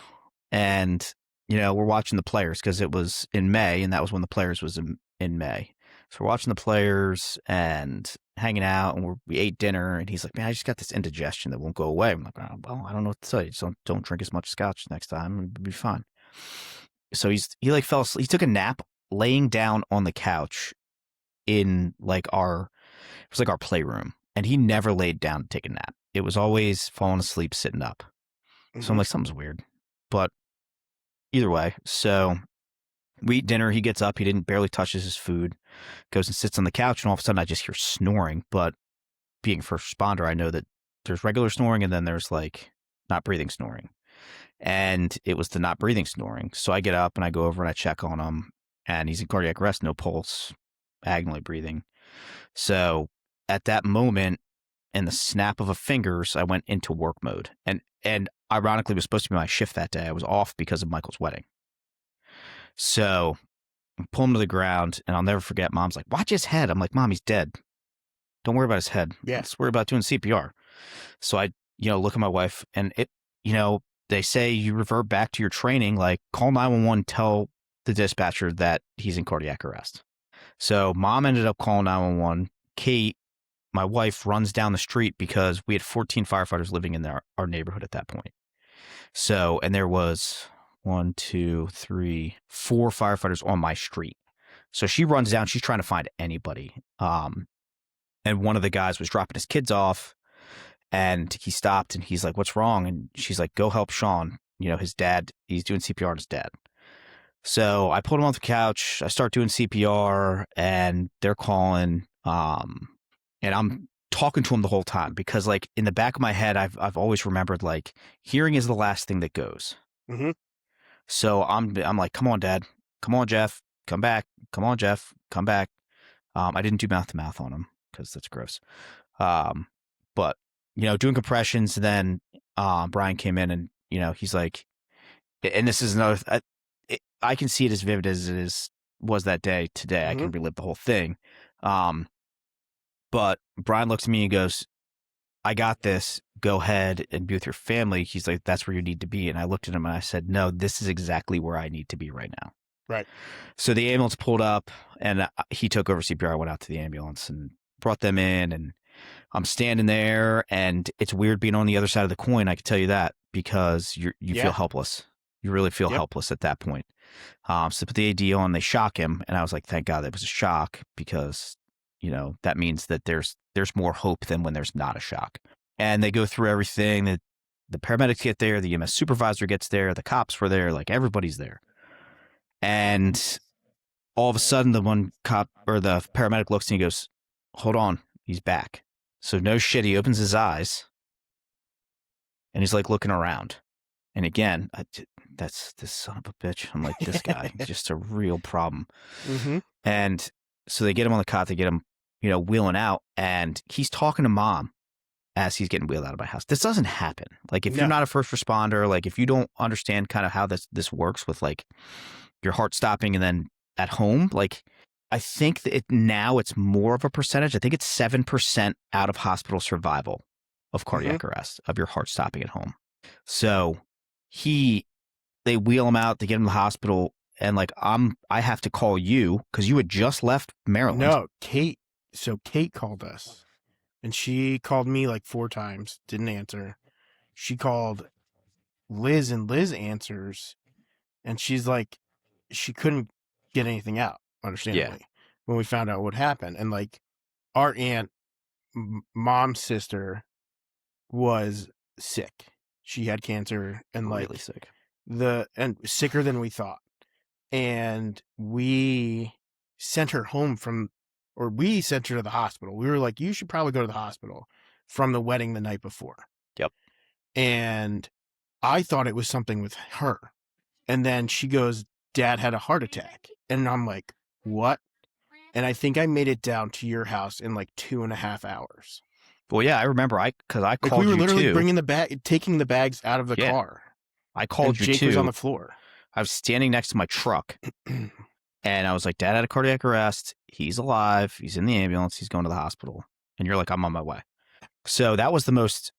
and we're watching the Players because it was in May, and that was when the Players was in May. So we're watching the Players and hanging out, and we ate dinner, and he's like, "Man, I just got this indigestion that won't go away." I'm like, "Oh, well, I don't know what to tell you. Just don't drink as much scotch next time, and it'll be fine." So he like fell asleep. He took a nap laying down on the couch in like our playroom, and he never laid down to take a nap. It was always falling asleep sitting up. So I'm like, something's weird. But either way, so we eat dinner. He gets up. He didn't barely touches his food. Goes and sits on the couch, and all of a sudden I just hear snoring. But being a first responder, I know that there's regular snoring and then there's like not breathing snoring. And it was the not breathing snoring. So I get up and I go over and I check on him, and he's in cardiac arrest, no pulse, agonally breathing. So at that moment, in the snap of a fingers, I went into work mode. And ironically, it was supposed to be my shift that day. I was off because of Michael's wedding. So I pull him to the ground, and I'll never forget. Mom's like, "Watch his head." I'm like, "Mom, he's dead. Don't worry about his head. Yeah. Let's worry about doing CPR." So I, look at my wife, and they say you revert back to your training, like call 911, tell the dispatcher that he's in cardiac arrest. So Mom ended up calling 911. Kate, my wife, runs down the street because we had 14 firefighters living in our neighborhood at that point. So, and there was 1, 2, 3, 4 firefighters on my street. So she runs down. She's trying to find anybody. And one of the guys was dropping his kids off, and he stopped, and he's like, "What's wrong?" And she's like, "Go help Sean. His dad, he's doing CPR on his dad." So I pulled him off the couch. I start doing CPR, and they're calling. And I'm talking to him the whole time because, like, in the back of my head, I've always remembered, like, hearing is the last thing that goes. Mm-hmm. So I'm like, "Come on, Dad. Come on, Jeff. Come back. Come on, Jeff. Come back." I didn't do mouth to mouth on him because that's gross. But doing compressions. Then Brian came in, and he's like, and this is another. I can see it as vivid as it was that day. Today, I can relive the whole thing. But Brian looks at me and goes, "I got this. Go ahead and be with your family." He's like, "That's where you need to be." And I looked at him and I said, "No, this is exactly where I need to be right now." Right. So the ambulance pulled up, and he took over CPR. I went out to the ambulance and brought them in, and I'm standing there, and it's weird being on the other side of the coin. I can tell you that, because you feel helpless. You really feel helpless at that point. So they put the AD on, they shock him, and I was like, thank God that was a shock, because that means that there's more hope than when there's not a shock. And they go through everything. The paramedics get there, the EMS supervisor gets there, the cops were there, like everybody's there. And all of a sudden, the one cop or the paramedic looks and he goes, "Hold on, he's back." So no shit, he opens his eyes and he's like looking around. And again, that's this son of a bitch. I'm like, this guy is just a real problem. Mm-hmm. And so they get him on the cot, they get him, wheeling out, and he's talking to Mom as he's getting wheeled out of my house. This doesn't happen. Like, if you're not a first responder, like if you don't understand kind of how this works with like your heart stopping and then at home, like I think that now it's more of a percentage. I think it's 7% out of hospital survival of cardiac arrest, of your heart stopping at home. So they wheel him out, they get him to the hospital, and like I have to call you because you had just left Maryland. No, Kate. So Kate called us, and she called me like 4 times, didn't answer. She called Liz, and Liz answers, and she's like, she couldn't get anything out, understandably, when we found out what happened. And like our aunt, Mom's sister, was sick. She had cancer, and like really sick. And sicker than we thought. And we sent her home we sent her to the hospital. We were like, you should probably go to the hospital from the wedding the night before. Yep. And I thought it was something with her. And then she goes, Dad had a heart attack. And I'm like, what? And I think I made it down to your house in like 2.5 hours. Well, yeah, I remember because I Like called we were you literally too. bringing taking the bags out of the Yeah. car. I called and you Jake too. was on the floor. I was standing next to my truck and I was like, Dad had a cardiac arrest. He's alive. He's in the ambulance. He's going to the hospital. And you're like, I'm on my way. So that was the most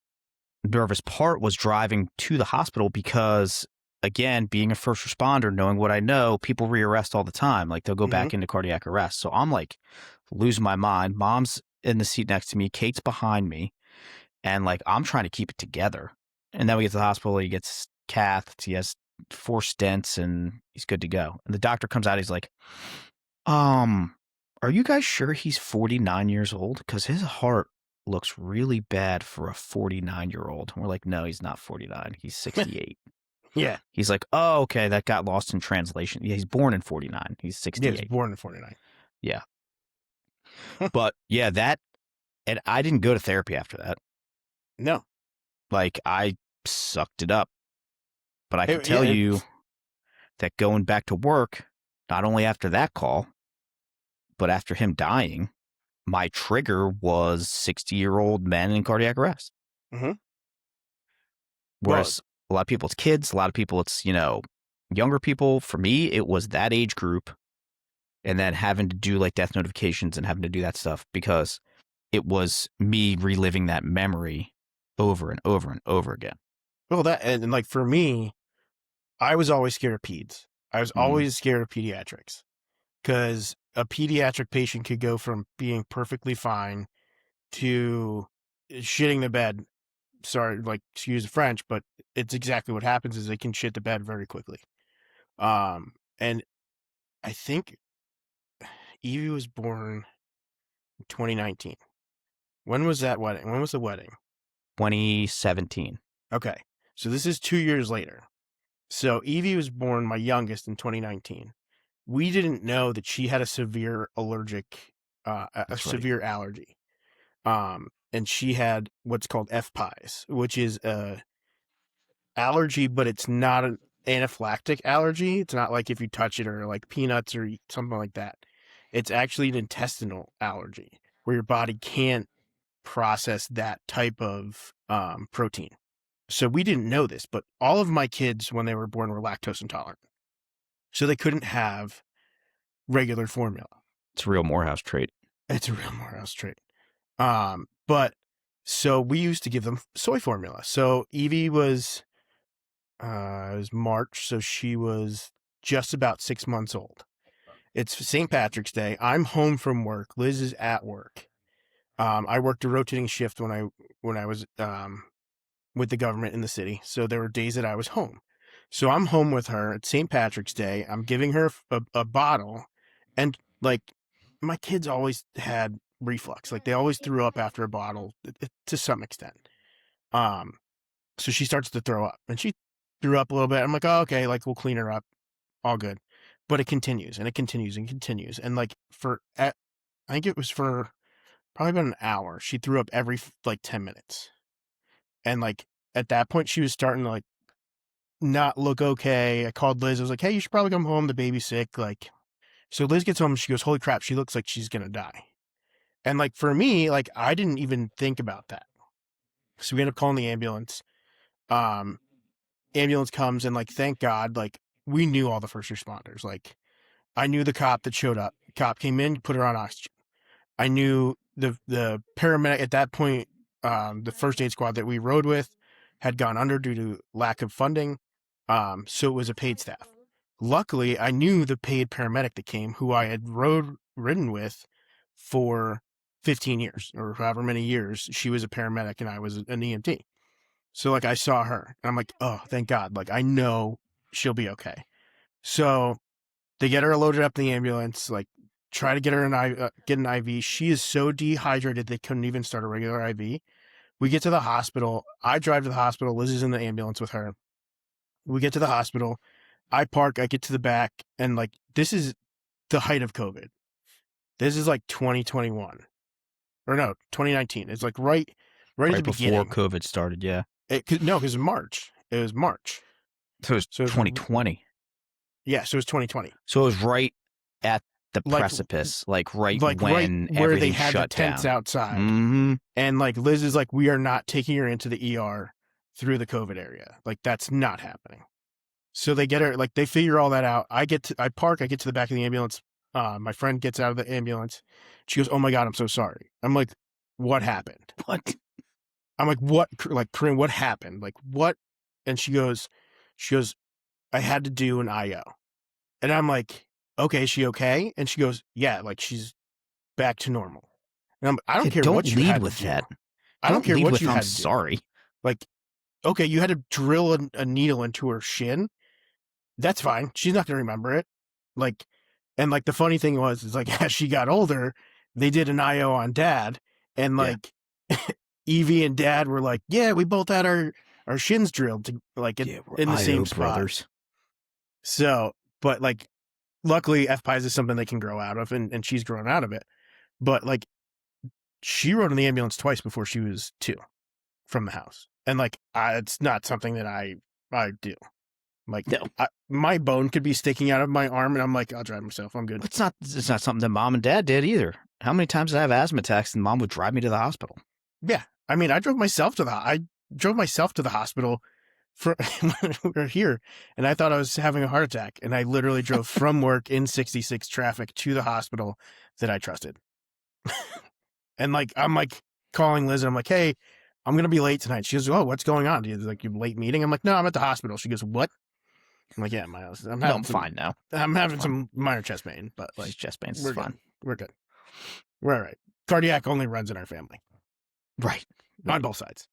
nervous part, was driving to the hospital because, again, being a first responder, knowing what I know, people rearrest all the time. Like they'll go back into cardiac arrest. So I'm like losing my mind. Mom's in the seat next to me. Kate's behind me. And like, I'm trying to keep it together. And then we get to the hospital. He gets cathed. He has 4 stents and he's good to go. And the doctor comes out. He's like, are you guys sure he's 49 years old? Because his heart looks really bad for a 49-year-old. We're like, no, he's not 49. He's 68. Yeah. He's like, oh, okay, that got lost in translation. Yeah, he's born in 49. He's 68. Yeah, he's born in 49. Yeah. But yeah, and I didn't go to therapy after that. No. Like, I sucked it up. But I can tell you that going back to work, not only after that call, but after him dying, my trigger was 60-year-old men in cardiac arrest. Mm-hmm. Whereas a lot of people, it's kids. A lot of people, it's, younger people. For me, it was that age group. And then having to do like death notifications and having to do that stuff because it was me reliving that memory over and over and over again. Well, and like for me, I was always scared of peds. I was always scared of pediatrics because a pediatric patient could go from being perfectly fine to shitting the bed. Sorry, like, excuse the French, but it's exactly what happens is they can shit the bed very quickly. And I think Evie was born in 2019. When was that wedding? When was the wedding? 2017. Okay. So this is 2 years later. So Evie was born, my youngest, in 2019. We didn't know that she had a severe severe allergy. And she had what's called FPIES, which is a allergy, but it's not an anaphylactic allergy. It's not like if you touch it or like peanuts or something like that. It's actually an intestinal allergy where your body can't process that type of protein. So we didn't know this, but all of my kids when they were born were lactose intolerant. So they couldn't have regular formula. It's a real Morehouse trait. It's a real Morehouse trait. But so we used to give them soy formula. So Evie was, it was March, so she was just about 6 months old. It's St. Patrick's Day. I'm home from work. Liz is at work. I worked a rotating shift when I was with the government in the city. So there were days that I was home. So I'm home with her. It's St. Patrick's Day. I'm giving her a bottle, and like my kids always had reflux. Like they always threw up after a bottle to some extent. So she starts to throw up, and she threw up a little bit. I'm like, oh, okay, like we'll clean her up, all good. But it continues and it continues and continues, and like I think it was for probably about an hour. She threw up every like 10 minutes, and like at that point she was starting to like not look okay. I called Liz. I was like, hey, you should probably come home. The baby's sick. Like, so Liz gets home and she goes, holy crap, she looks like she's gonna die. And like for me, like I didn't even think about that. So we end up calling the ambulance. Ambulance comes and like thank God, like we knew all the first responders. Like I knew the cop that showed up. Cop came in, put her on oxygen. I knew the paramedic at that point, the first aid squad that we rode with had gone under due to lack of funding. So it was a paid staff. Luckily, I knew the paid paramedic that came, who I had ridden with for 15 years or however many years. She was a paramedic and I was an EMT. So like I saw her and I'm like, oh, thank God. Like I know she'll be okay. So they get her loaded up in the ambulance, like try to get her get an IV. She is so dehydrated they couldn't even start a regular IV. We get to the hospital. I drive to the hospital. Liz is in the ambulance with her. We get to the hospital. I park. I get to the back, and like this is the height of COVID. This is like 2021, or no, 2019. It's like right at the before beginning. COVID started. Yeah. No, because in March. It was March. So it was So it was 2020. Yeah, so it was 2020. So it was right at the Like- precipice, like right Like when right where everything they had the shut tents down. outside. Mm-hmm. And like Liz is like, we are not taking her into the ER through the COVID area. Like that's not happening. So they get her, like they figure all that out. I park, I get to the back of the ambulance. My friend gets out of the ambulance. She goes, "Oh my God, I'm so sorry." I'm like, "What happened?" What? I'm like, "What?" Like, Corinne, what happened? Like, what? And she goes, "I had to do an IO." And I'm like, "Okay, is she okay?" And she goes, "Yeah, like she's back to normal." And I don't care Don't what you lead had with to do. that. I don't care lead what with, you I'm had to do. sorry. Like, okay, you had to drill a needle into her shin. That's fine. She's not going to remember it. Like, and like the funny thing was, is like as she got older, they did an IO on Dad, and like Evie and Dad were like, "Yeah, we both had our shins drilled to like in the same spot." Brothers. So, but like, luckily, FPIES is something they can grow out of, and she's grown out of it. But like, she rode in the ambulance twice before she was 2 from the house, and like, it's not something that I do. Like, No. my bone could be sticking out of my arm, and I'm like, I'll drive myself. I'm good. It's not something that Mom and Dad did either. How many times did I have asthma attacks and Mom would drive me to the hospital? Yeah, I mean, I drove myself to the hospital for when we were here, and I thought I was having a heart attack, and I literally drove from work in 66 traffic to the hospital that I trusted. And like, I'm like calling Liz, and I'm like, "Hey, I'm gonna be late tonight." She goes, "Oh, what's going on? Like, you late meeting?" I'm like, "No, I'm at the hospital." She goes, "What?" I'm like, "Yeah, Miles, I'm fine now. I'm having some minor chest pain, but like, Just chest pains we're is fine. good. We're good. We're all right. Cardiac only runs in our family Right. on both sides."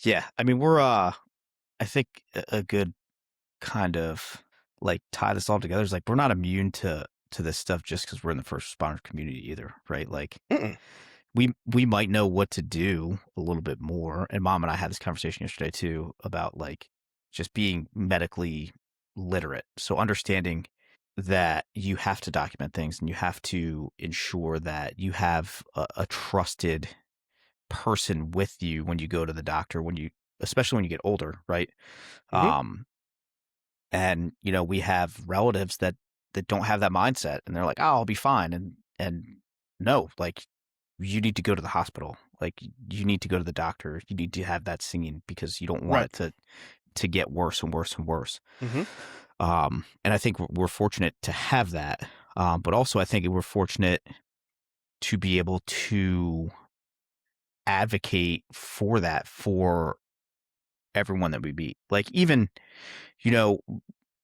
Yeah. I mean, we're, I think a good kind of like tie this all together is like, we're not immune to this stuff just because we're in the first responder community either. Right. Like, Mm-mm. we might know what to do a little bit more. And Mom and I had this conversation yesterday too about like just being medically literate. So understanding that you have to document things and you have to ensure that you have a trusted person with you when you go to the doctor, especially when you get older, right? Mhm. And you know, we have relatives that don't have that mindset and they're like, "Oh, I'll be fine." And no, like, you need to go to the hospital. Like, you need to go to the doctor. You need to have that singing because you don't want it to get worse and worse and worse. Mhm. And I think we're fortunate to have that. But also I think we're fortunate to be able to advocate for that for everyone that we meet. Like, even, you know,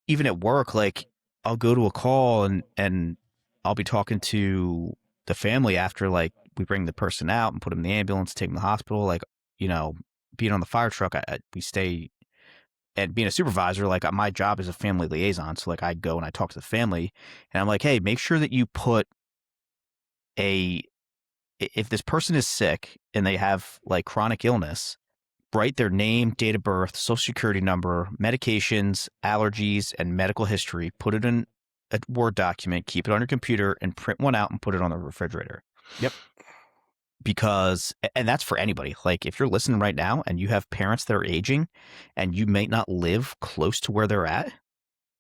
even at work, like, I'll go to a call and I'll be talking to the family after, like, we bring the person out and put them in the ambulance, take them to the hospital. Like, you know, being on the fire truck, we stay, and being a supervisor, like, my job is a family liaison. So like, I go and I talk to the family and I'm like, "Hey, make sure that you put if this person is sick and they have like chronic illness, write their name, date of birth, social security number, medications, allergies, and medical history, put it in a Word document, keep it on your computer, and print one out and put it on the refrigerator." Yep. Because, and that's for anybody. Like, if you're listening right now and you have parents that are aging and you may not live close to where they're at,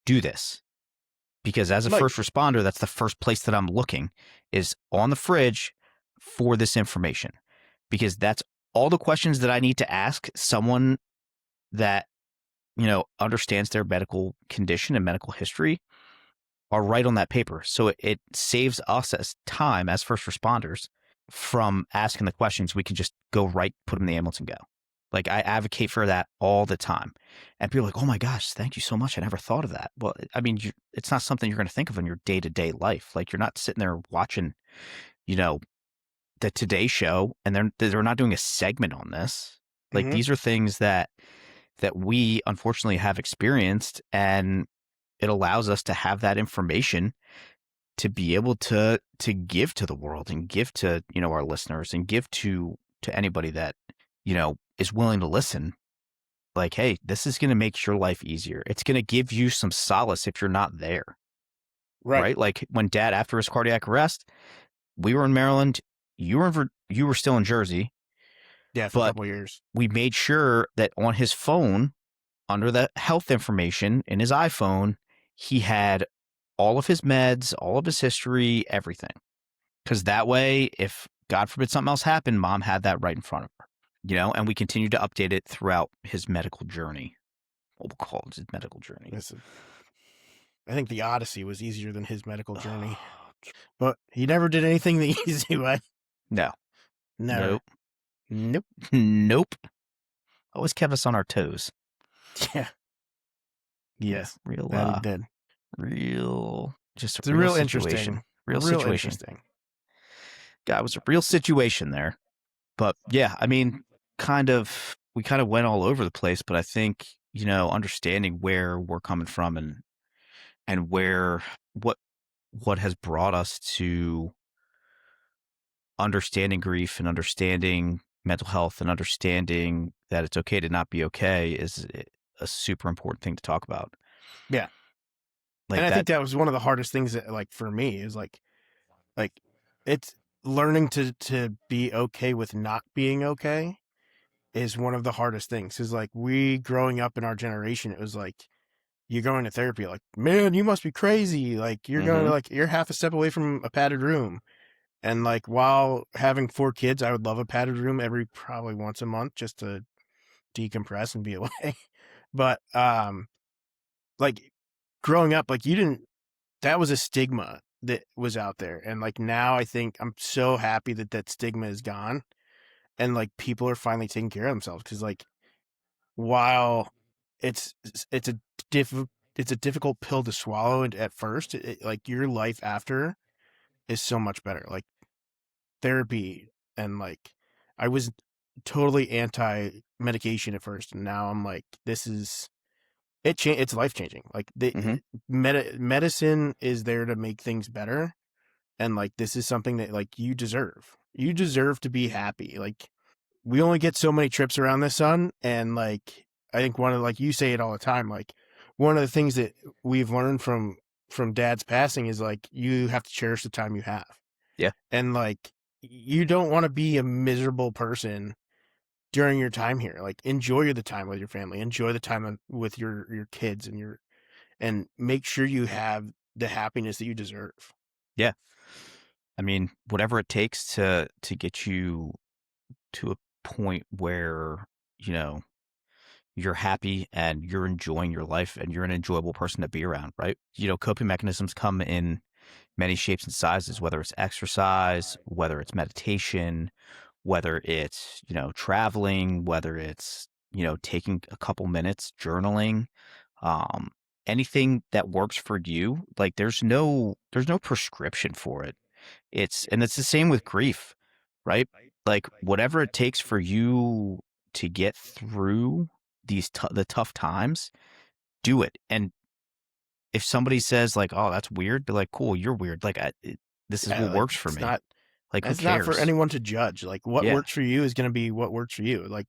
do this. Because as a Like- first responder, that's the first place that I'm looking, is on the fridge for this information. Because that's all the questions that I need to ask someone that, you know, understands their medical condition and medical history are right on that paper. So it saves us as time as first responders from asking the questions. We can just go right, put them in the ambulance and go. Like, I advocate for that all the time. And people are like, "Oh my gosh, thank you so much. I never thought of that." Well, I mean, it's not something you're going to think of in your day-to-day life. Like, you're not sitting there watching, you know, the Today Show and they're not doing a segment on this. Like, Mhm. these are things that we unfortunately have experienced, and it allows us to have that information to be able to give to the world and give to, you know, our listeners and give to anybody that, you know, is willing to listen. Like, hey, this is going to make your life easier. It's going to give you some solace if you're not there. Right? Like, when Dad, after his cardiac arrest, we were in Maryland, you were still in Jersey. Yeah, for a But couple of years. we made sure that on his phone under the health information in his iPhone, he had all of his meds, all of his history, everything. Because that way, if God forbid something else happened, mom had that right in front of her, and we continued to update it throughout his medical journey. What we'll call it his medical journey. I think the Odyssey was easier than his medical journey. But he never did anything the easy way. No. Never. Nope. Nope. Always kept us on our toes. Yeah. Yes. Real. That he did. Real. Just it's a real situation. Interesting. Real situation. Interesting. God, it was a real situation there. But yeah, I mean, we kind of went all over the place, but I think, understanding where we're coming from and where what has brought us to understanding grief and understanding mental health and understanding that it's okay to not be okay is a super important thing to talk about. Yeah. And I think that was one of the hardest things that, like, for me is like it's learning to be okay with not being okay is one of the hardest things. Is like we growing up in our generation, it was like you're going to therapy, like, man, you must be crazy. Like you're going to, like, you're half a step away from a padded room. And like, while having 4 kids, I would love a padded room probably once a month just to decompress and be away. But, like growing up, like that was a stigma that was out there. And like, now I think I'm so happy that stigma is gone and like people are finally taking care of themselves. Cause like, while it's a difficult pill to swallow and at first, like your life after is so much better. Like therapy and like I was totally anti medication at first, and now I'm like, it's life changing. Like medicine is there to make things better, and like this is something that like you deserve to be happy. Like we only get so many trips around the sun, and like I think one of, like you say it all the time, like one of the things that we've learned from Dad's passing is like you have to cherish the time you have. Yeah. And like you don't want to be a miserable person during your time here. Like enjoy the time with your family, enjoy the time with your kids and make sure you have the happiness that you deserve. Yeah. I mean, whatever it takes to get you to a point where, you're happy and you're enjoying your life and you're an enjoyable person to be around, right? Coping mechanisms come in many shapes and sizes, whether it's exercise, whether it's meditation, whether it's, traveling, whether it's, taking a couple minutes journaling, anything that works for you. Like there's no prescription for it. And it's the same with grief, right? Like whatever it takes for you to get through the tough times, do it. And if somebody says like, "Oh, that's weird," be like, "Cool, you're weird." Like, this is what works for me. Like, who it's cares? not for anyone to judge. Like, what works for you is going to be what works for you. Like,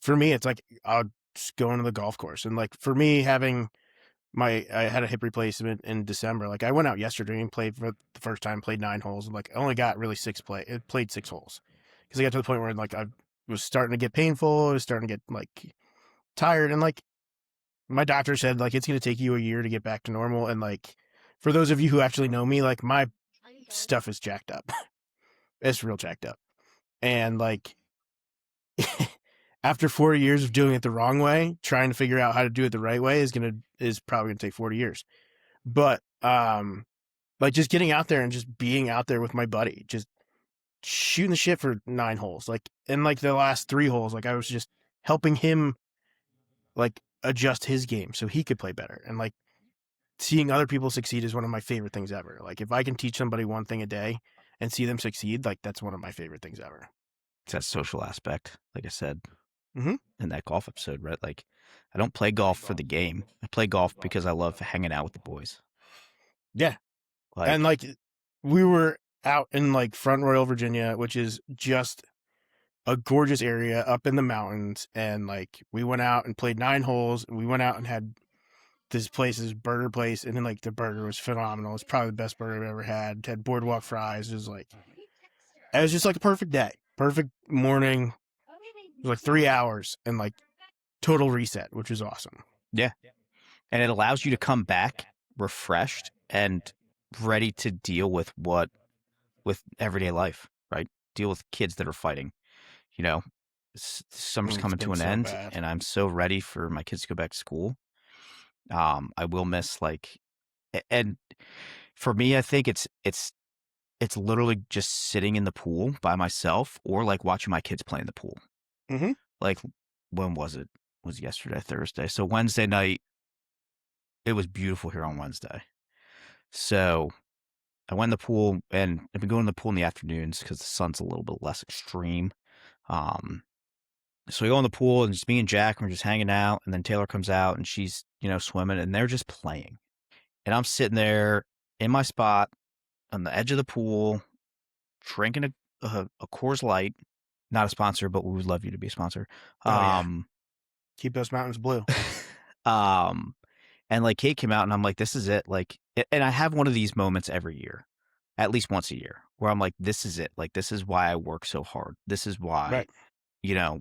for me, it's like I'll just go into the golf course, and like for me, having I had a hip replacement in December. Like, I went out yesterday and played for the first time, played 9 holes, and like I only got really played 6 holes because I got to the point where like I was starting to get painful. I was starting to get like tired, and like my doctor said, like it's going to take you a year to get back to normal. And like for those of you who actually know me, like my stuff is jacked up. It's real jacked up, and like after 40 years of doing it the wrong way, trying to figure out how to do it the right way is probably gonna take 40 years. But like just getting out there and just being out there with my buddy, just shooting the shit for 9 holes, like, and like the last 3 holes, like I was just helping him like adjust his game so he could play better. And like seeing other people succeed is one of my favorite things ever. Like if I can teach somebody one thing a day and see them succeed, like that's one of my favorite things ever. It's that social aspect, like I said in that golf episode, right? Like I don't play golf for the game. I play golf because I love hanging out with the boys. Yeah. And like we were out in like Front Royal, Virginia, which is just a gorgeous area up in the mountains. And like we went out and played 9 holes, and we went out and had this burger place, and then like the burger was phenomenal. It's probably the best burger I've ever had. It had boardwalk fries. It was just like a perfect day, perfect morning. It was like 3 hours and like total reset, which was awesome. Yeah. And it allows you to come back refreshed and ready to deal with everyday life, right? Deal with kids that are fighting. You know, summer's It's coming to been an so end, bad. and I'm so ready for my kids to go back to school. I will miss and for me, I think it's literally just sitting in the pool by myself, or like watching my kids play in the pool. Mm-hmm. Like, when was it? It was yesterday, Thursday. So Wednesday night, it was beautiful here on Wednesday. So I went in the pool, and I've been going in the pool in the afternoons because the sun's a little bit less extreme. Um, so we go in the pool, and just me and Jack, and we're just hanging out. And then Taylor comes out, and she's, swimming, and they're just playing. And I'm sitting there in my spot on the edge of the pool, drinking a Coors Light. Not a sponsor, but we would love you to be a sponsor. Oh yeah, keep those mountains blue. Um, and like Kate came out, and I'm like, this is it. Like, and I have one of these moments every year, at least once a year, where I'm like, this is it. Like, this is why I work so hard. This is why, Right. you know,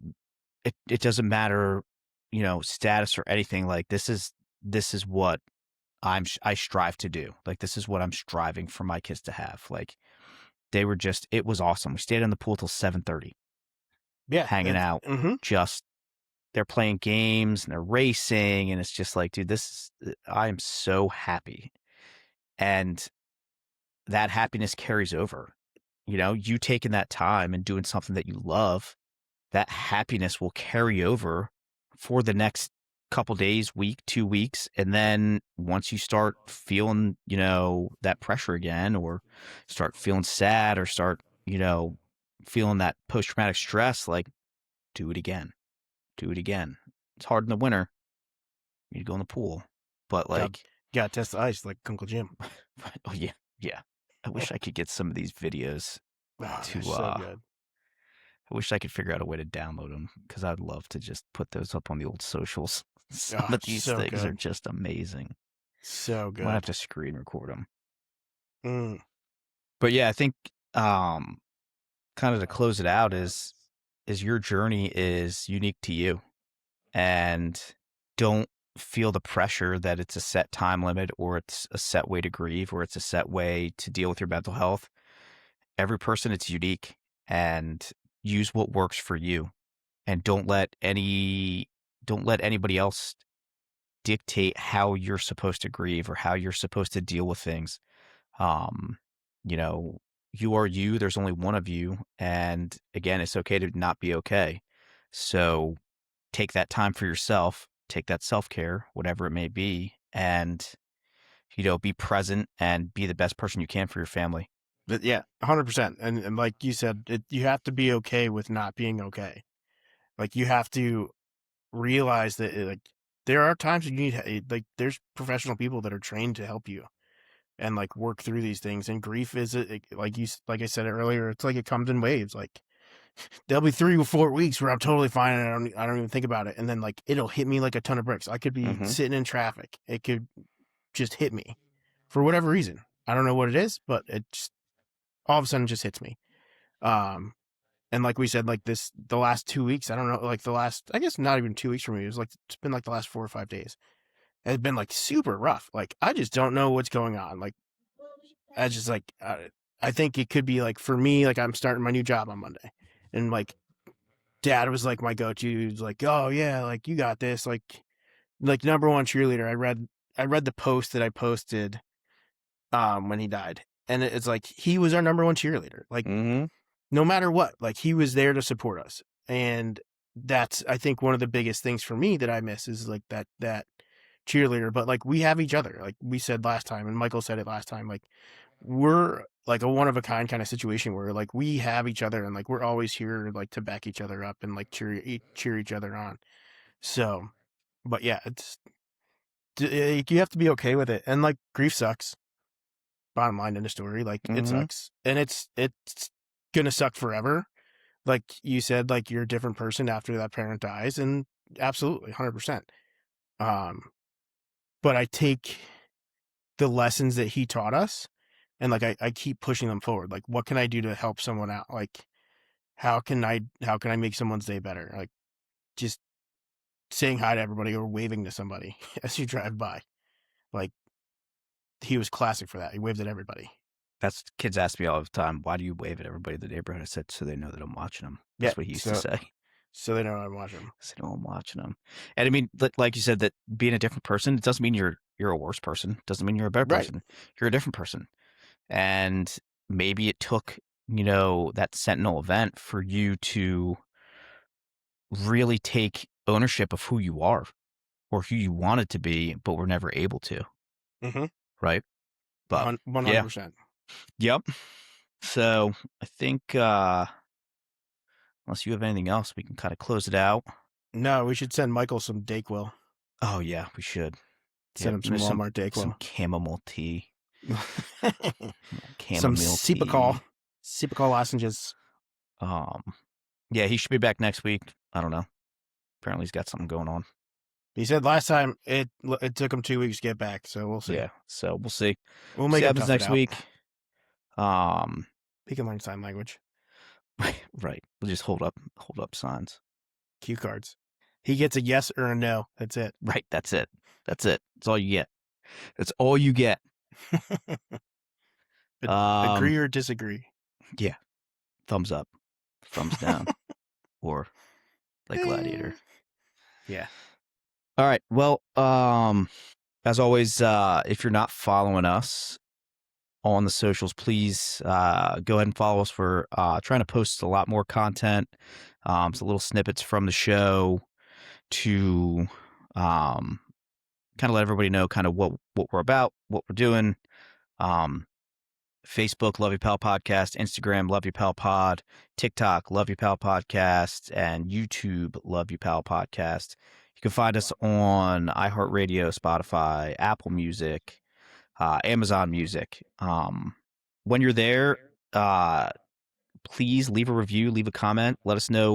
it doesn't matter, status or anything. Like, this is what I strive to do. Like, this is what I'm striving for my kids to have. Like, it was awesome. We stayed in the pool till 7:30, Yeah. hanging out, Mm-hmm. just they're playing games and they're racing, and it's just like, dude, I am so happy. And that happiness carries over. You taking that time and doing something that you love, that happiness will carry over for the next couple days, week, 2 weeks. And then once you start feeling, that pressure again, or start feeling sad, or start, feeling that post-traumatic stress, like, do it again. Do it again. It's hard in the winter. You need to go in the pool. But Got like, got to test the ice like Uncle Jim. oh yeah, yeah. I wish I could get some of these videos Oh, they're to so good. I wish I could figure out a way to download them, because I'd love to just put those up on the old socials. Some Oh, of these so things are good. just amazing. So I might have good. to screen record them. Mm. But yeah, I think kind of to close it out is your journey is unique to you, and don't feel the pressure that it's a set time limit, or it's a set way to grieve, or it's a set way to deal with your mental health. Every person, it's unique, and use what works for you, and don't let anybody else dictate how you're supposed to grieve or how you're supposed to deal with things. Um, you know, you are you. There's only one of you, and again, it's okay to not be okay. So take that time for yourself. Take that self-care, whatever it may be, and be present and be the best person you can for your family. But yeah, 100%. And like you said, you have to be okay with not being okay. Like you have to realize that like there are times when you need like there's professional people that are trained to help you and like work through these things. And grief is like I said earlier, it's like it comes in waves. Like there'll be 3 or 4 weeks where I'm totally fine and I don't even think about it, and then like it'll hit me like a ton of bricks. I could be Mm-hmm. sitting in traffic, it could just hit me for whatever reason. I don't know what it is, but it just all of a sudden just hits me. And like we said, like the last 2 weeks, I don't know, like I guess not even 2 weeks for me. It's been like the last 4 or 5 days. It's been like super rough. Like I just don't know what's going on. Like I just like I think it could be like for me, like I'm starting my new job on Monday, and like Dad was like my go-to. He was like, oh yeah, like you got this, like number one cheerleader. I read the post that I posted when he died, and it's like he was our number one cheerleader. Like Mm-hmm. no matter what, like he was there to support us. And that's, I think, one of the biggest things for me that I miss is like that cheerleader. But like we have each other, like we said last time, and Michael said it last time, like we're like a one of a kind kind of situation where like we have each other, and like we're always here like to back each other up and like cheer each other on. So, but yeah, you have to be okay with it. And like grief sucks. Bottom line in the story, like it Mm-hmm. sucks, and it's gonna suck forever. Like you said, like you're a different person after that parent dies, and absolutely 100%. But I take the lessons that he taught us, and like I keep pushing them forward. Like what can I do to help someone out? Like how can I make someone's day better? Like just saying hi to everybody or waving to somebody as you drive by. Like, he was classic for that. He waved at everybody. That's kids ask me all the time, why do you wave at everybody in the neighborhood? I said, so they know that I'm watching them. That's what he used to say. So they know I'm watching them. So they know I'm watching them. And I mean, like you said, that being a different person, it doesn't mean you're a worse person. It doesn't mean you're a better Right. person. You're a different person. And maybe it took, that Sentinel event for you to really take ownership of who you are or who you wanted to be, but were never able to. Mm-hmm. Right? But 100%. Yep. So I think unless you have anything else, we can kind of close it out. No, we should send Michael some Dayquil. Oh yeah, we should. Send him some Walmart Dayquil. Some chamomile tea. Some Chamomile Cepacol. tea. Cepacol lozenges. Yeah, he should be back next week. I don't know. Apparently he's got something going on. He said last time it took him 2 weeks to get back, so we'll see. Yeah, so we'll see. We'll make it next week. He can learn sign language. Right. We'll just hold up signs. Cue cards. He gets a yes or a no. That's it. Right. That's it. That's all you get. That's all you get. Agree or disagree? Yeah. Thumbs up. Thumbs down. Or like Gladiator. Yeah. All right. Well, as always, if you're not following us on the socials, please go ahead and follow us. We're trying to post a lot more content. So little snippets from the show to kind of let everybody know kind of what we're about, what we're doing. Facebook, Love Your Pal Podcast, Instagram, Love Your Pal Pod, TikTok, Love Your Pal Podcast, and YouTube, Love Your Pal Podcast. You can find us on iHeartRadio, Spotify, Apple Music, Amazon Music. When you're there, please leave a review, leave a comment. Let us know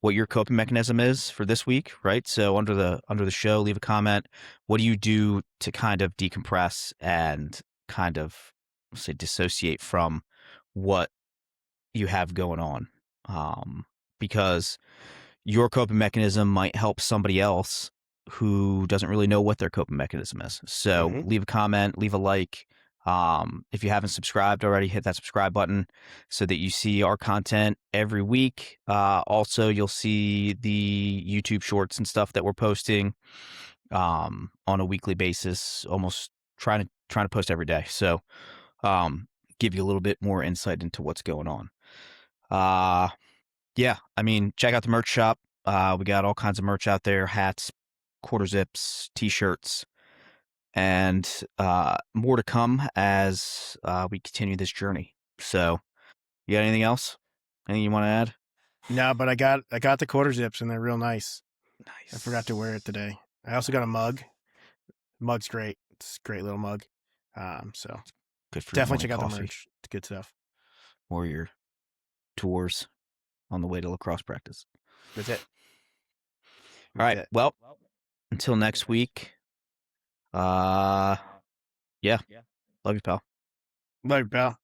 what your coping mechanism is for this week, right? So under the show, leave a comment. What do you do to kind of decompress and kind of say dissociate from what you have going on? Because your coping mechanism might help somebody else who doesn't really know what their coping mechanism is. So leave a comment, leave a like. If you haven't subscribed already, hit that subscribe button so that you see our content every week. Also, you'll see the YouTube shorts and stuff that we're posting on a weekly basis, almost trying to post every day. So give you a little bit more insight into what's going on. Yeah, I mean, check out the merch shop. We got all kinds of merch out there, hats, quarter zips, t-shirts, and more to come as we continue this journey. So you got anything else? Anything you want to add? No, but I got the quarter zips and they're real nice. Nice. I forgot to wear it today. I also got a mug. Mug's great. It's a great little mug. So good for definitely check out coffee. the merch. It's good stuff. Or your tours on the way to lacrosse practice. That's it. All right. Well, until next week. Yeah. Love you, pal. Love you, pal.